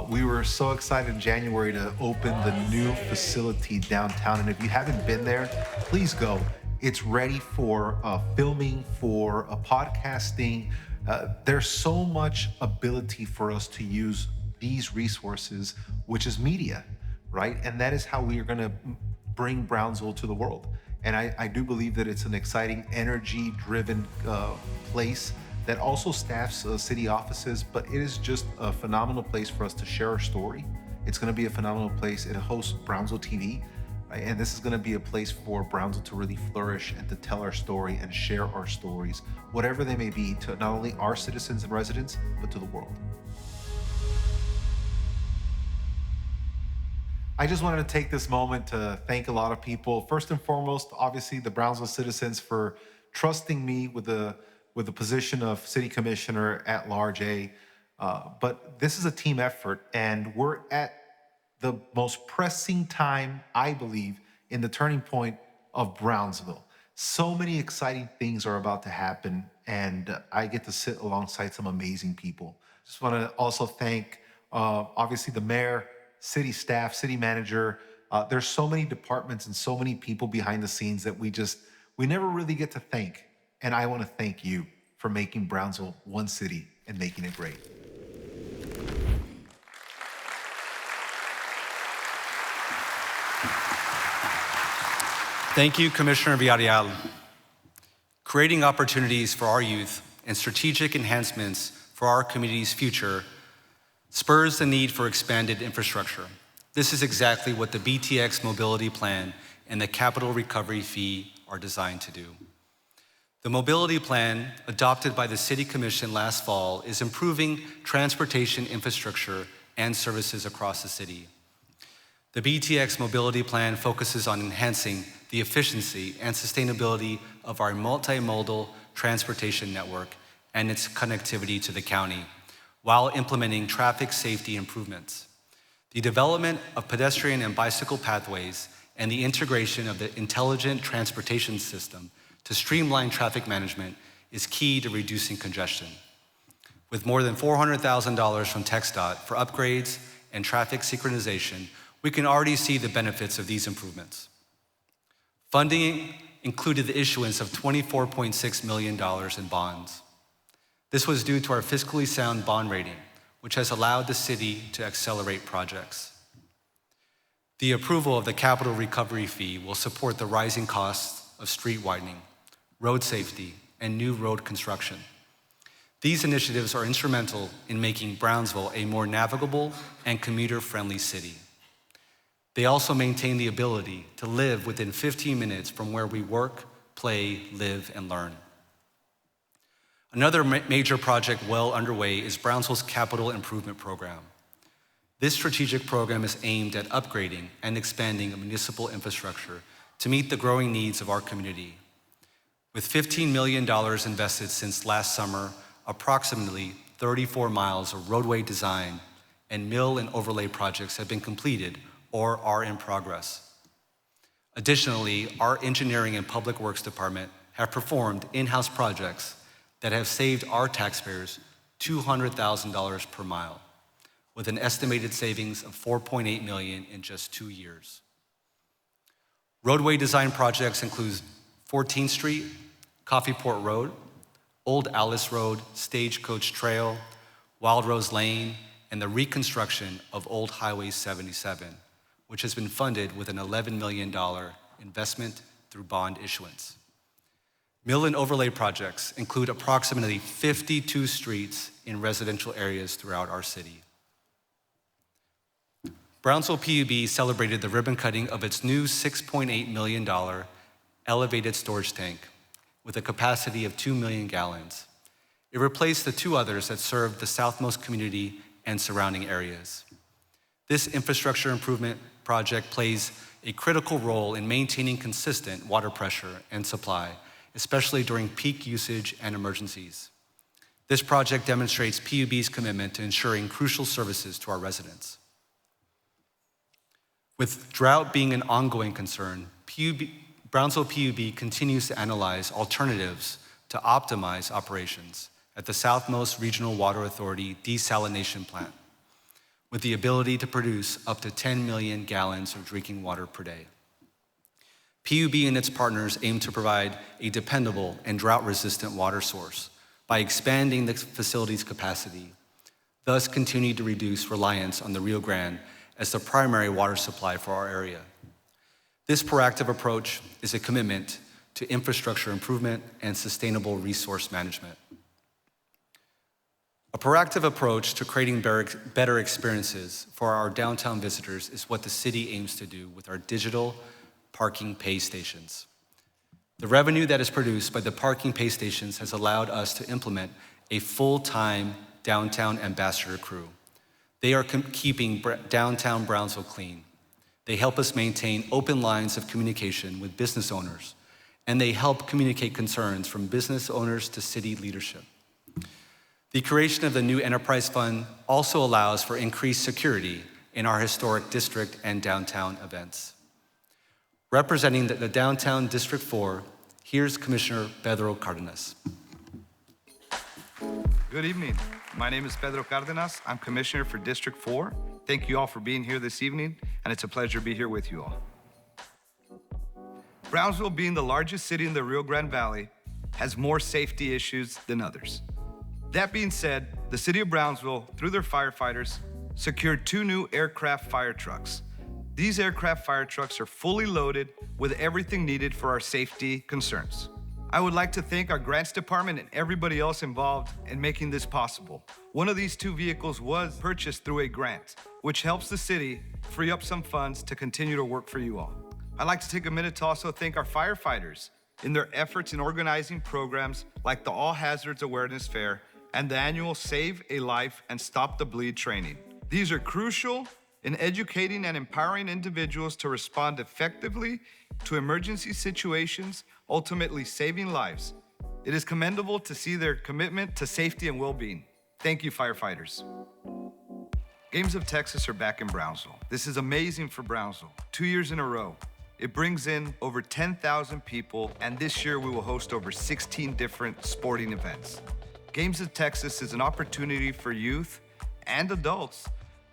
we were so excited in January to open the new facility downtown. And if you haven't been there, please go. It's ready for filming, for podcasting. There's so much ability for us to use these resources, which is media, right? And that is how we are gonna bring Brownsville to the world. And I do believe that it's an exciting, energy-driven place that also staffs city offices, but it is just a phenomenal place for us to share our story. It's gonna be a phenomenal place. It hosts Brownsville TV, right? And this is gonna be a place for Brownsville to really flourish and to tell our story and share our stories, whatever they may be, to not only our citizens and residents, but to the world. I just wanted to take this moment to thank a lot of people. First and foremost, obviously the Brownsville citizens for trusting me with the position of City Commissioner at Large A. But this is a team effort, and we're at the most pressing time, I believe, in the turning point of Brownsville. So many exciting things are about to happen, and I get to sit alongside some amazing people. Just want to also thank, obviously, the mayor, city staff, city manager. There's so many departments and so many people behind the scenes that we never really get to thank. And I want to thank you for making Brownsville one city and making it great. Thank you, Commissioner Villarreal. Creating opportunities for our youth and strategic enhancements for our community's future spurs the need for expanded infrastructure. This is exactly what the BTX Mobility Plan and the Capital Recovery Fee are designed to do. The Mobility Plan, adopted by the City Commission last fall, is improving transportation infrastructure and services across the city. The BTX Mobility Plan focuses on enhancing the efficiency and sustainability of our multimodal transportation network and its connectivity to the county, while implementing traffic safety improvements. The development of pedestrian and bicycle pathways and the integration of the intelligent transportation system to streamline traffic management is key to reducing congestion. With more than $400,000 from TxDOT for upgrades and traffic synchronization, we can already see the benefits of these improvements. Funding included the issuance of $24.6 million in bonds. This was due to our fiscally sound bond rating, which has allowed the city to accelerate projects. The approval of the capital recovery fee will support the rising costs of street widening, road safety, and new road construction. These initiatives are instrumental in making Brownsville a more navigable and commuter-friendly city. They also maintain the ability to live within 15 minutes from where we work, play, live, and learn. Another major project well underway is Brownsville's Capital Improvement Program. This strategic program is aimed at upgrading and expanding municipal infrastructure to meet the growing needs of our community. With $15 million invested since last summer, approximately 34 miles of roadway design and mill and overlay projects have been completed or are in progress. Additionally, our engineering and public works department have performed in-house projects that have saved our taxpayers $200,000 per mile, with an estimated savings of $4.8 million in just 2 years. Roadway design projects include 14th Street, Coffeeport Road, Old Alice Road, Stagecoach Trail, Wild Rose Lane, and the reconstruction of Old Highway 77, which has been funded with an $11 million investment through bond issuance. Mill and overlay projects include approximately 52 streets in residential areas throughout our city. Brownsville PUB celebrated the ribbon cutting of its new $6.8 million elevated storage tank with a capacity of 2 million gallons. It replaced the 2 others that served the southmost community and surrounding areas. This infrastructure improvement project plays a critical role in maintaining consistent water pressure and supply, especially during peak usage and emergencies. This project demonstrates PUB's commitment to ensuring crucial services to our residents. With drought being an ongoing concern, Brownsville PUB continues to analyze alternatives to optimize operations at the Southmost Regional Water Authority desalination plant, with the ability to produce up to 10 million gallons of drinking water per day. PUB and its partners aim to provide a dependable and drought-resistant water source by expanding the facility's capacity, thus continue to reduce reliance on the Rio Grande as the primary water supply for our area. This proactive approach is a commitment to infrastructure improvement and sustainable resource management. A proactive approach to creating better experiences for our downtown visitors is what the city aims to do with our digital parking pay stations. The revenue that is produced by the parking pay stations has allowed us to implement a full-time downtown ambassador crew. They are keeping downtown Brownsville clean. They help us maintain open lines of communication with business owners, and they help communicate concerns from business owners to city leadership. The creation of the new enterprise fund also allows for increased security in our historic district and downtown events. Representing the downtown District 4, here's Commissioner Pedro Cardenas. Good evening. My name is Pedro Cardenas. I'm Commissioner for District 4. Thank you all for being here this evening, and it's a pleasure to be here with you all. Brownsville, being the largest city in the Rio Grande Valley, has more safety issues than others. That being said, the city of Brownsville, through their firefighters, secured 2 new aircraft fire trucks. These aircraft fire trucks are fully loaded with everything needed for our safety concerns. I would like to thank our grants department and everybody else involved in making this possible. One of these 2 vehicles was purchased through a grant, which helps the city free up some funds to continue to work for you all. I'd like to take a minute to also thank our firefighters in their efforts in organizing programs like the All Hazards Awareness Fair and the annual Save a Life and Stop the Bleed training. These are crucial in educating and empowering individuals to respond effectively to emergency situations, ultimately saving lives. It is commendable to see their commitment to safety and well-being. Thank you, firefighters. Games of Texas are back in Brownsville. This is amazing for Brownsville. 2 years in a row. It brings in over 10,000 people, and this year we will host over 16 different sporting events. Games of Texas is an opportunity for youth and adults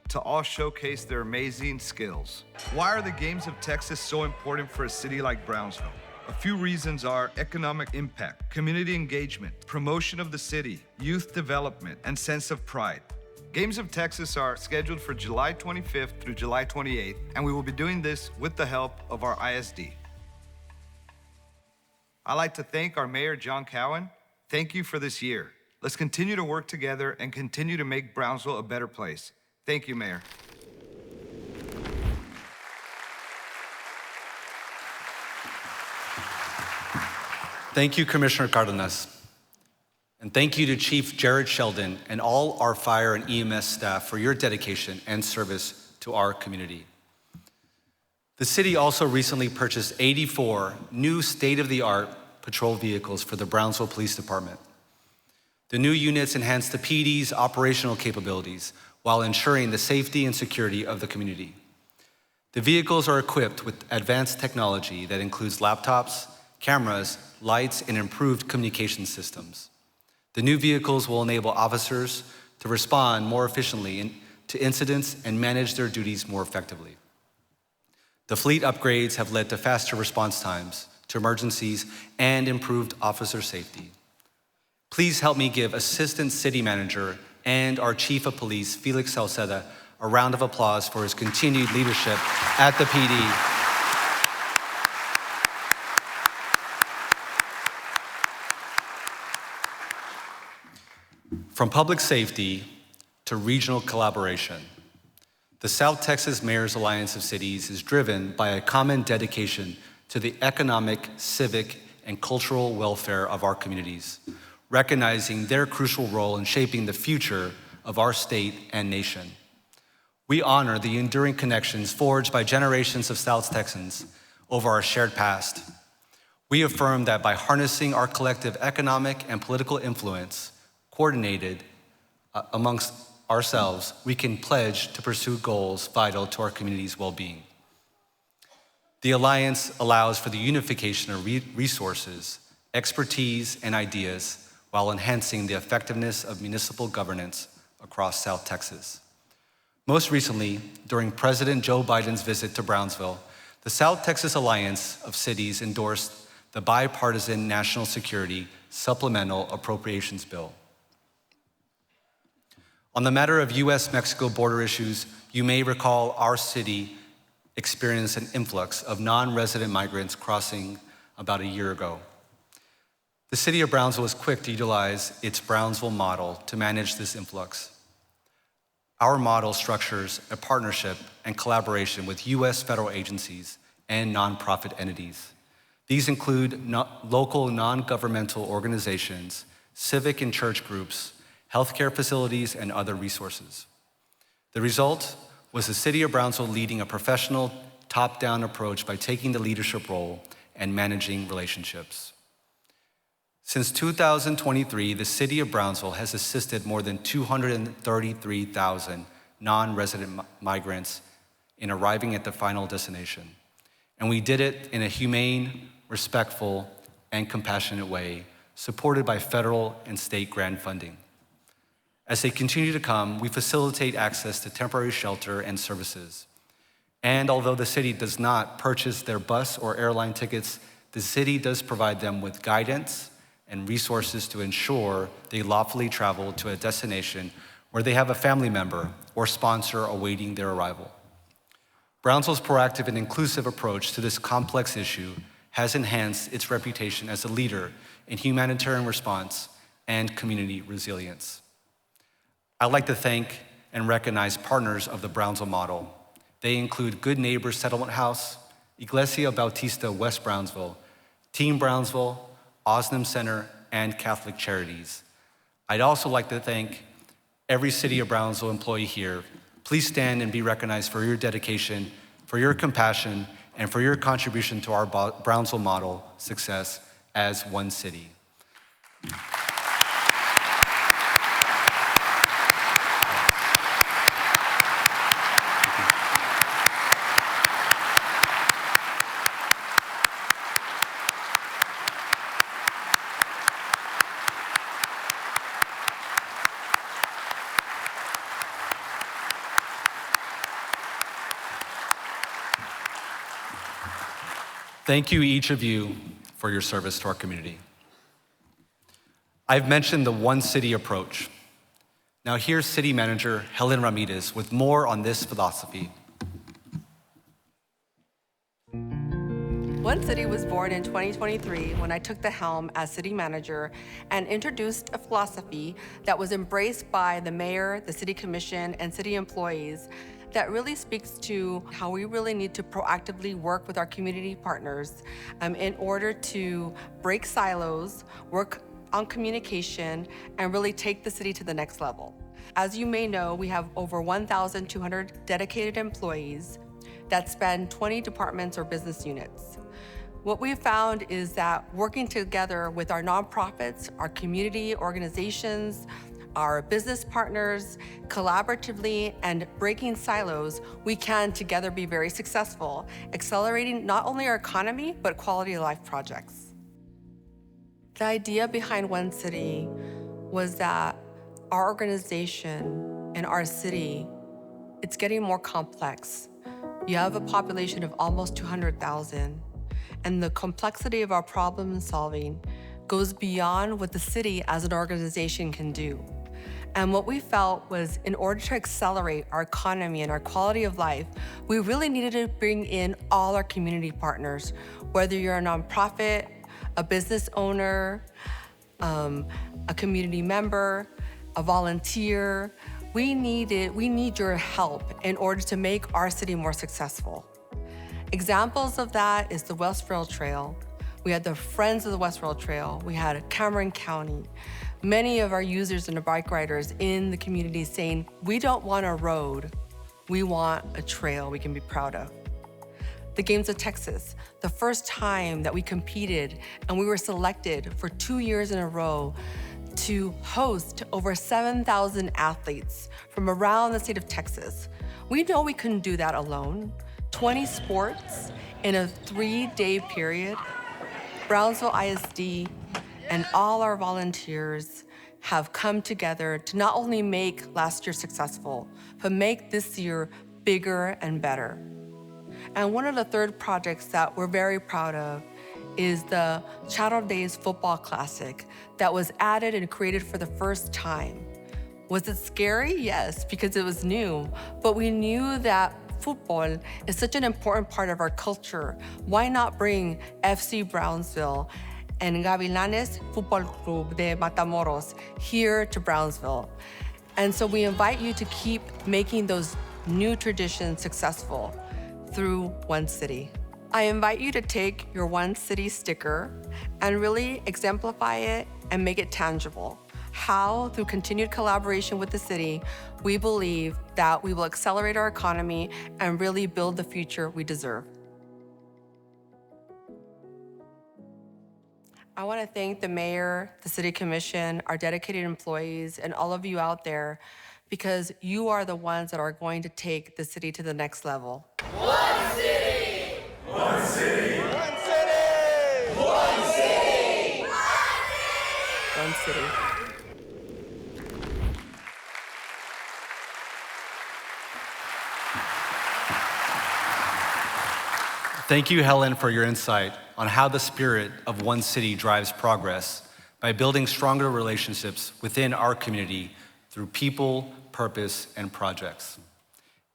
to all showcase their amazing skills. Why are the Games of Texas so important for a city like Brownsville? A few reasons are economic impact, community engagement, promotion of the city, youth development, and sense of pride. Games of Texas are scheduled for July 25th through July 28th, and we will be doing this with the help of our ISD. I'd like to thank our Mayor John Cowen. Thank you for this year. Let's continue to work together and continue to make Brownsville a better place. Thank you, Mayor. Thank you, Commissioner Cardenas. And thank you to Chief Jared Sheldon and all our fire and EMS staff for your dedication and service to our community. The city also recently purchased 84 new state-of-the-art patrol vehicles for the Brownsville Police Department. The new units enhance the PD's operational capabilities while ensuring the safety and security of the community. The vehicles are equipped with advanced technology that includes laptops, cameras, lights, and improved communication systems. The new vehicles will enable officers to respond more efficiently to incidents and manage their duties more effectively. The fleet upgrades have led to faster response times to emergencies and improved officer safety. Please help me give Assistant City Manager and our Chief of Police, Felix Salceda, a round of applause for his continued leadership at the PD. From public safety to regional collaboration, the South Texas Mayor's Alliance of Cities is driven by a common dedication to the economic, civic, and cultural welfare of our communities, recognizing their crucial role in shaping the future of our state and nation. We honor the enduring connections forged by generations of South Texans over our shared past. We affirm that by harnessing our collective economic and political influence, coordinated amongst ourselves, we can pledge to pursue goals vital to our community's well-being. The Alliance allows for the unification of resources, expertise, and ideas while enhancing the effectiveness of municipal governance across South Texas. Most recently, during President Joe Biden's visit to Brownsville, the South Texas Alliance of Cities endorsed the bipartisan National Security Supplemental Appropriations Bill. On the matter of U.S.-Mexico border issues, you may recall our city experienced an influx of non-resident migrants crossing about a year ago. The city of Brownsville was quick to utilize its Brownsville model to manage this influx. Our model structures a partnership and collaboration with U.S. federal agencies and nonprofit entities. These include local non-governmental organizations, civic and church groups, healthcare facilities, and other resources. The result was the city of Brownsville leading a professional, top-down approach by taking the leadership role and managing relationships. Since 2023, the city of Brownsville has assisted more than 233,000 non-resident migrants in arriving at the final destination. And we did it in a humane, respectful, and compassionate way, supported by federal and state grant funding. As they continue to come, we facilitate access to temporary shelter and services. And although the city does not purchase their bus or airline tickets, the city does provide them with guidance and resources to ensure they lawfully travel to a destination where they have a family member or sponsor awaiting their arrival. Brownsville's proactive and inclusive approach to this complex issue has enhanced its reputation as a leader in humanitarian response and community resilience. I'd like to thank and recognize partners of the Brownsville model. They include Good Neighbors Settlement House, Iglesia Bautista West Brownsville, Team Brownsville, Osnum Center, and Catholic Charities. I'd also like to thank every City of Brownsville employee here. Please stand and be recognized for your dedication, for your compassion, and for your contribution to our Brownsville model success as one city. Thank you, each of you, for your service to our community. I've mentioned the one city approach. Now here's City Manager Helen Ramirez with more on this philosophy. One City was born in 2023 when I took the helm as city manager and introduced a philosophy that was embraced by the mayor, the city commission, and city employees that really speaks to how we really need to proactively work with our community partners in order to break silos, work on communication, and really take the city to the next level. As you may know, we have over 1,200 dedicated employees that span 20 departments or business units. What we found is that working together with our nonprofits, our community organizations, our business partners, collaboratively and breaking silos, we can together be very successful, accelerating not only our economy, but quality of life projects. The idea behind One City was that our organization and our city, it's getting more complex. You have a population of almost 200,000, and the complexity of our problem solving goes beyond what the city as an organization can do. And what we felt was, in order to accelerate our economy and our quality of life, we really needed to bring in all our community partners, whether you're a nonprofit, a business owner, a community member, a volunteer. We need your help in order to make our city more successful. Examples of that is the West Rail Trail. We had the Friends of the West Rail Trail. We had Cameron County. Many of our users and the bike riders in the community saying, we don't want a road, we want a trail we can be proud of. The Games of Texas, the first time that we competed and we were selected for 2 years in a row to host over 7,000 athletes from around the state of Texas. We know we couldn't do that alone. 20 sports in a 3-day period. Brownsville ISD and all our volunteers have come together to not only make last year successful, but make this year bigger and better. And one of the third projects that we're very proud of is the Shadow Days Football Classic that was added and created for the first time. Was it scary? Yes, because it was new, but we knew that football is such an important part of our culture. Why not bring FC Brownsville and Gavilanes Football Club de Matamoros here to Brownsville? And so we invite you to keep making those new traditions successful through One City. I invite you to take your One City sticker and really exemplify it and make it tangible. How? Through continued collaboration with the city, we believe that we will accelerate our economy and really build the future we deserve. I want to thank the mayor, the city commission, our dedicated employees, and all of you out there, because you are the ones that are going to take the city to the next level. One city! One city! One city! One city! One city. Thank you, Helen, for your insight on how the spirit of One City drives progress by building stronger relationships within our community through people, purpose, and projects.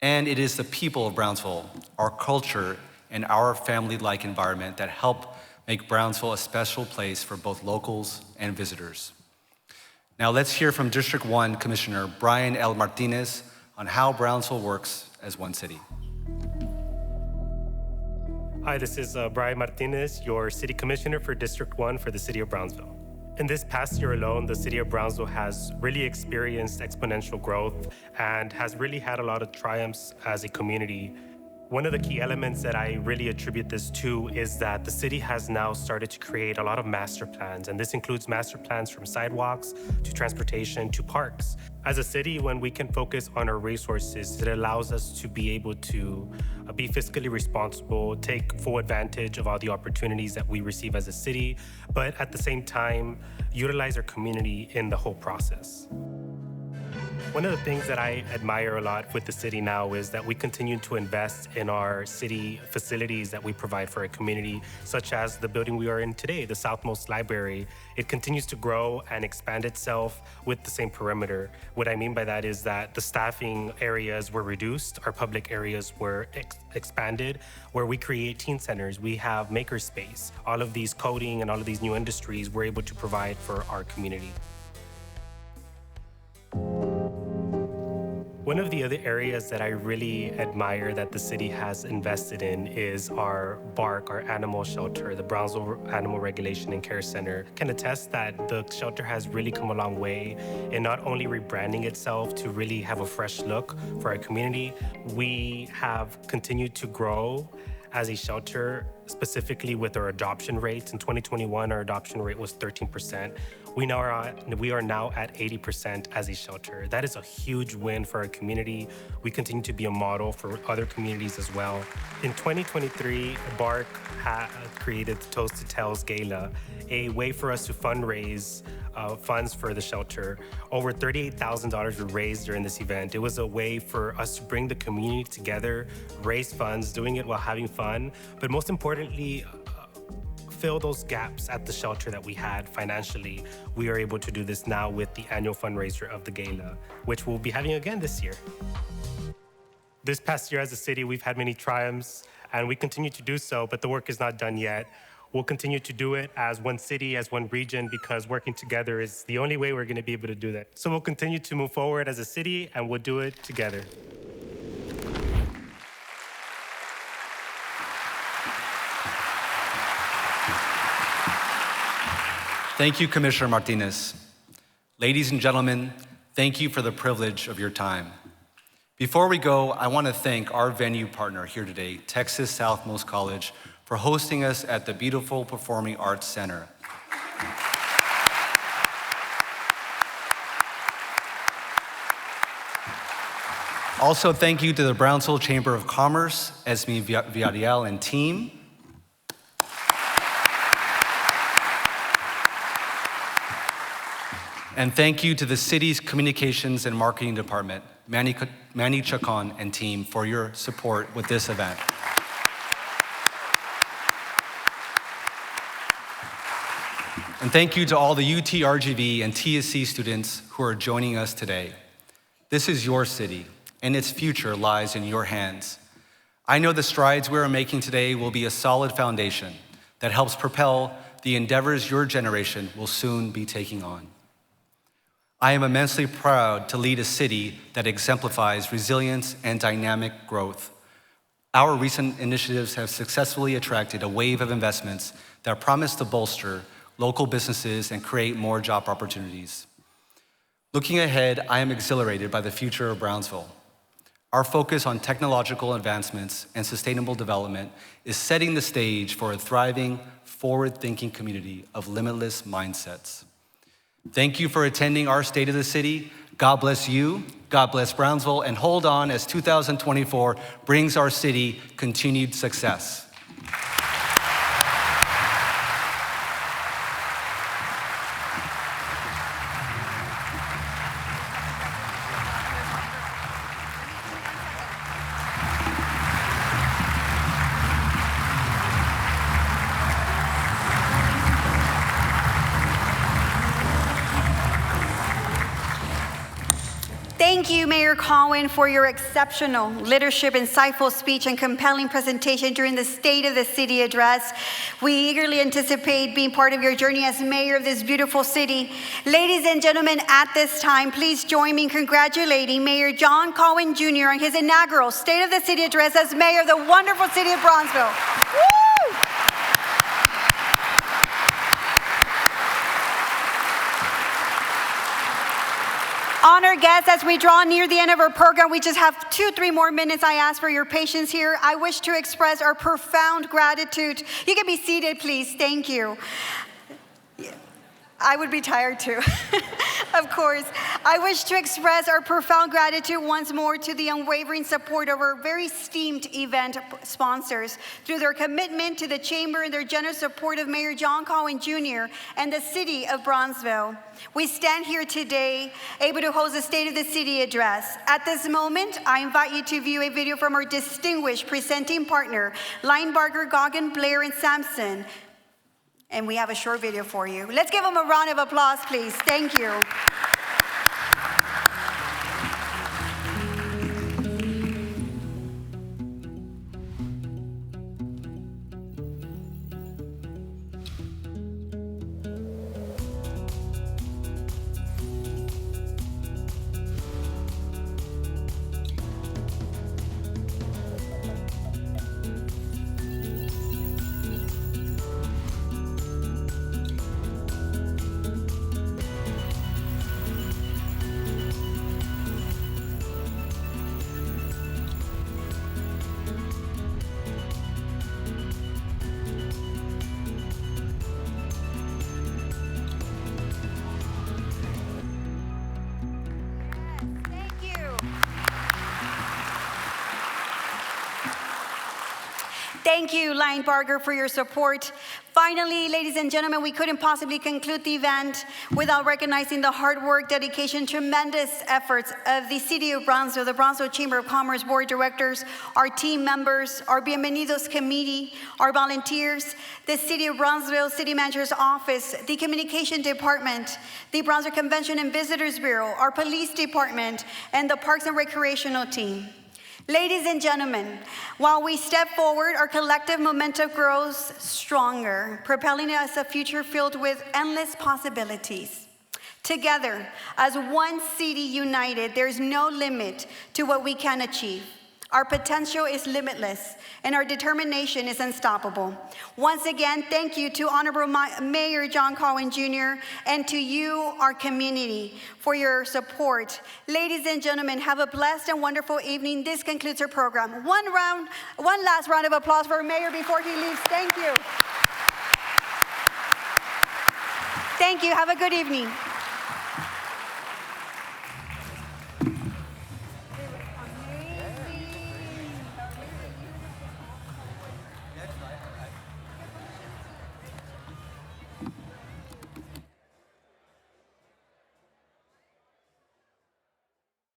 And it is the people of Brownsville, our culture, and our family-like environment that help make Brownsville a special place for both locals and visitors. Now let's hear from District 1 Commissioner Brian L. Martinez on how Brownsville works as one city. Hi, this is Brian Martinez, your City Commissioner for District 1 for the City of Brownsville. In this past year alone, the City of Brownsville has really experienced exponential growth and has really had a lot of triumphs as a community One of the key elements that I really attribute this to is that the city has now started to create a lot of master plans, and this includes master plans from sidewalks to transportation to parks. As a city, when we can focus on our resources, it allows us to be able to be fiscally responsible, take full advantage of all the opportunities that we receive as a city, but at the same time, utilize our community in the whole process. One of the things that I admire a lot with the city now is that we continue to invest in our city facilities that we provide for our community, such as the building we are in today, the Southmost Library. It continues to grow and expand itself with the same perimeter. What I mean by that is that the staffing areas were reduced, our public areas were expanded, where we create teen centers, we have makerspace. All of these coding and all of these new industries we're able to provide for our community. One of the other areas that I really admire that the city has invested in is our BARC, our animal shelter, the Brownsville Animal Regulation and Care Center. Can attest that the shelter has really come a long way in not only rebranding itself to really have a fresh look for our community, we have continued to grow as a shelter, specifically with our adoption rates. In 2021, our adoption rate was 13%. We are now at 80% as a shelter. That is a huge win for our community. We continue to be a model for other communities as well. In 2023, BARC created the Toast to Tails Gala, a way for us to fundraise funds for the shelter. Over $38,000 were raised during this event. It was a way for us to bring the community together, raise funds, doing it while having fun, but most importantly, fill those gaps at the shelter that we had financially. We are able to do this now with the annual fundraiser of the gala, which we'll be having again this year. This past year as a city, we've had many triumphs, and we continue to do so, but the work is not done yet. We'll continue to do it as one city, as one region, because working together is the only way we're going to be able to do that. So we'll continue to move forward as a city, and we'll do it together. Thank you, Commissioner Martinez. Ladies and gentlemen, thank you for the privilege of your time. Before we go, I want to thank our venue partner here today, Texas Southmost College, for hosting us at the beautiful Performing Arts Center. Also, thank you to the Brownsville Chamber of Commerce, Esme Villarreal and team. And thank you to the city's Communications and Marketing Department, Manny Chacon and team, for your support with this event. And thank you to all the UT RGV and TSC students who are joining us today. This is your city, and its future lies in your hands. I know the strides we are making today will be a solid foundation that helps propel the endeavors your generation will soon be taking on. I am immensely proud to lead a city that exemplifies resilience and dynamic growth. Our recent initiatives have successfully attracted a wave of investments that promise to bolster local businesses and create more job opportunities. Looking ahead, I am exhilarated by the future of Brownsville. Our focus on technological advancements and sustainable development is setting the stage for a thriving, forward-thinking community of limitless mindsets. Thank you for attending our State of the City. God bless you, God bless Brownsville, and hold on as 2024 brings our city continued success. Thank you, Mayor Cowen, for your exceptional leadership, insightful speech, and compelling presentation during the State of the City address. We eagerly anticipate being part of your journey as mayor of this beautiful city. Ladies and gentlemen, at this time, please join me in congratulating Mayor John Cowen Jr. on his inaugural State of the City address as mayor of the wonderful city of Brownsville. Woo! Honored guests, as we draw near the end of our program, we just have 2-3 more minutes. I ask for your patience here. I wish to express our profound gratitude. You can be seated, please. Thank you. I would be tired too, of course. I wish to express our profound gratitude once more to the unwavering support of our very esteemed event sponsors. Through their commitment to the Chamber and their generous support of Mayor John Cowen Jr. and the City of Brownsville, we stand here today able to host a State of the City address. At this moment, I invite you to view a video from our distinguished presenting partner, Linebarger, Goggin, Blair, and Sampson. And we have a short video for you. Let's give them a round of applause, please. Thank you. Thank you, Linebarger, for your support. Finally, ladies and gentlemen, we couldn't possibly conclude the event without recognizing the hard work, dedication, tremendous efforts of the City of Brownsville, the Brownsville Chamber of Commerce Board of Directors, our team members, our Bienvenidos Committee, our volunteers, the City of Brownsville City Manager's Office, the Communication Department, the Brownsville Convention and Visitors Bureau, our Police Department, and the Parks and Recreational team. Ladies and gentlemen, while we step forward, our collective momentum grows stronger, propelling us a future filled with endless possibilities. Together, as one city united, there's no limit to what we can achieve. Our potential is limitless, and our determination is unstoppable. Once again, thank you to Honorable Mayor John Cowen Jr. and to you, our community, for your support. Ladies and gentlemen, have a blessed and wonderful evening. This concludes our program. One last round of applause for Mayor before he leaves. Thank you. Thank you. Have a good evening.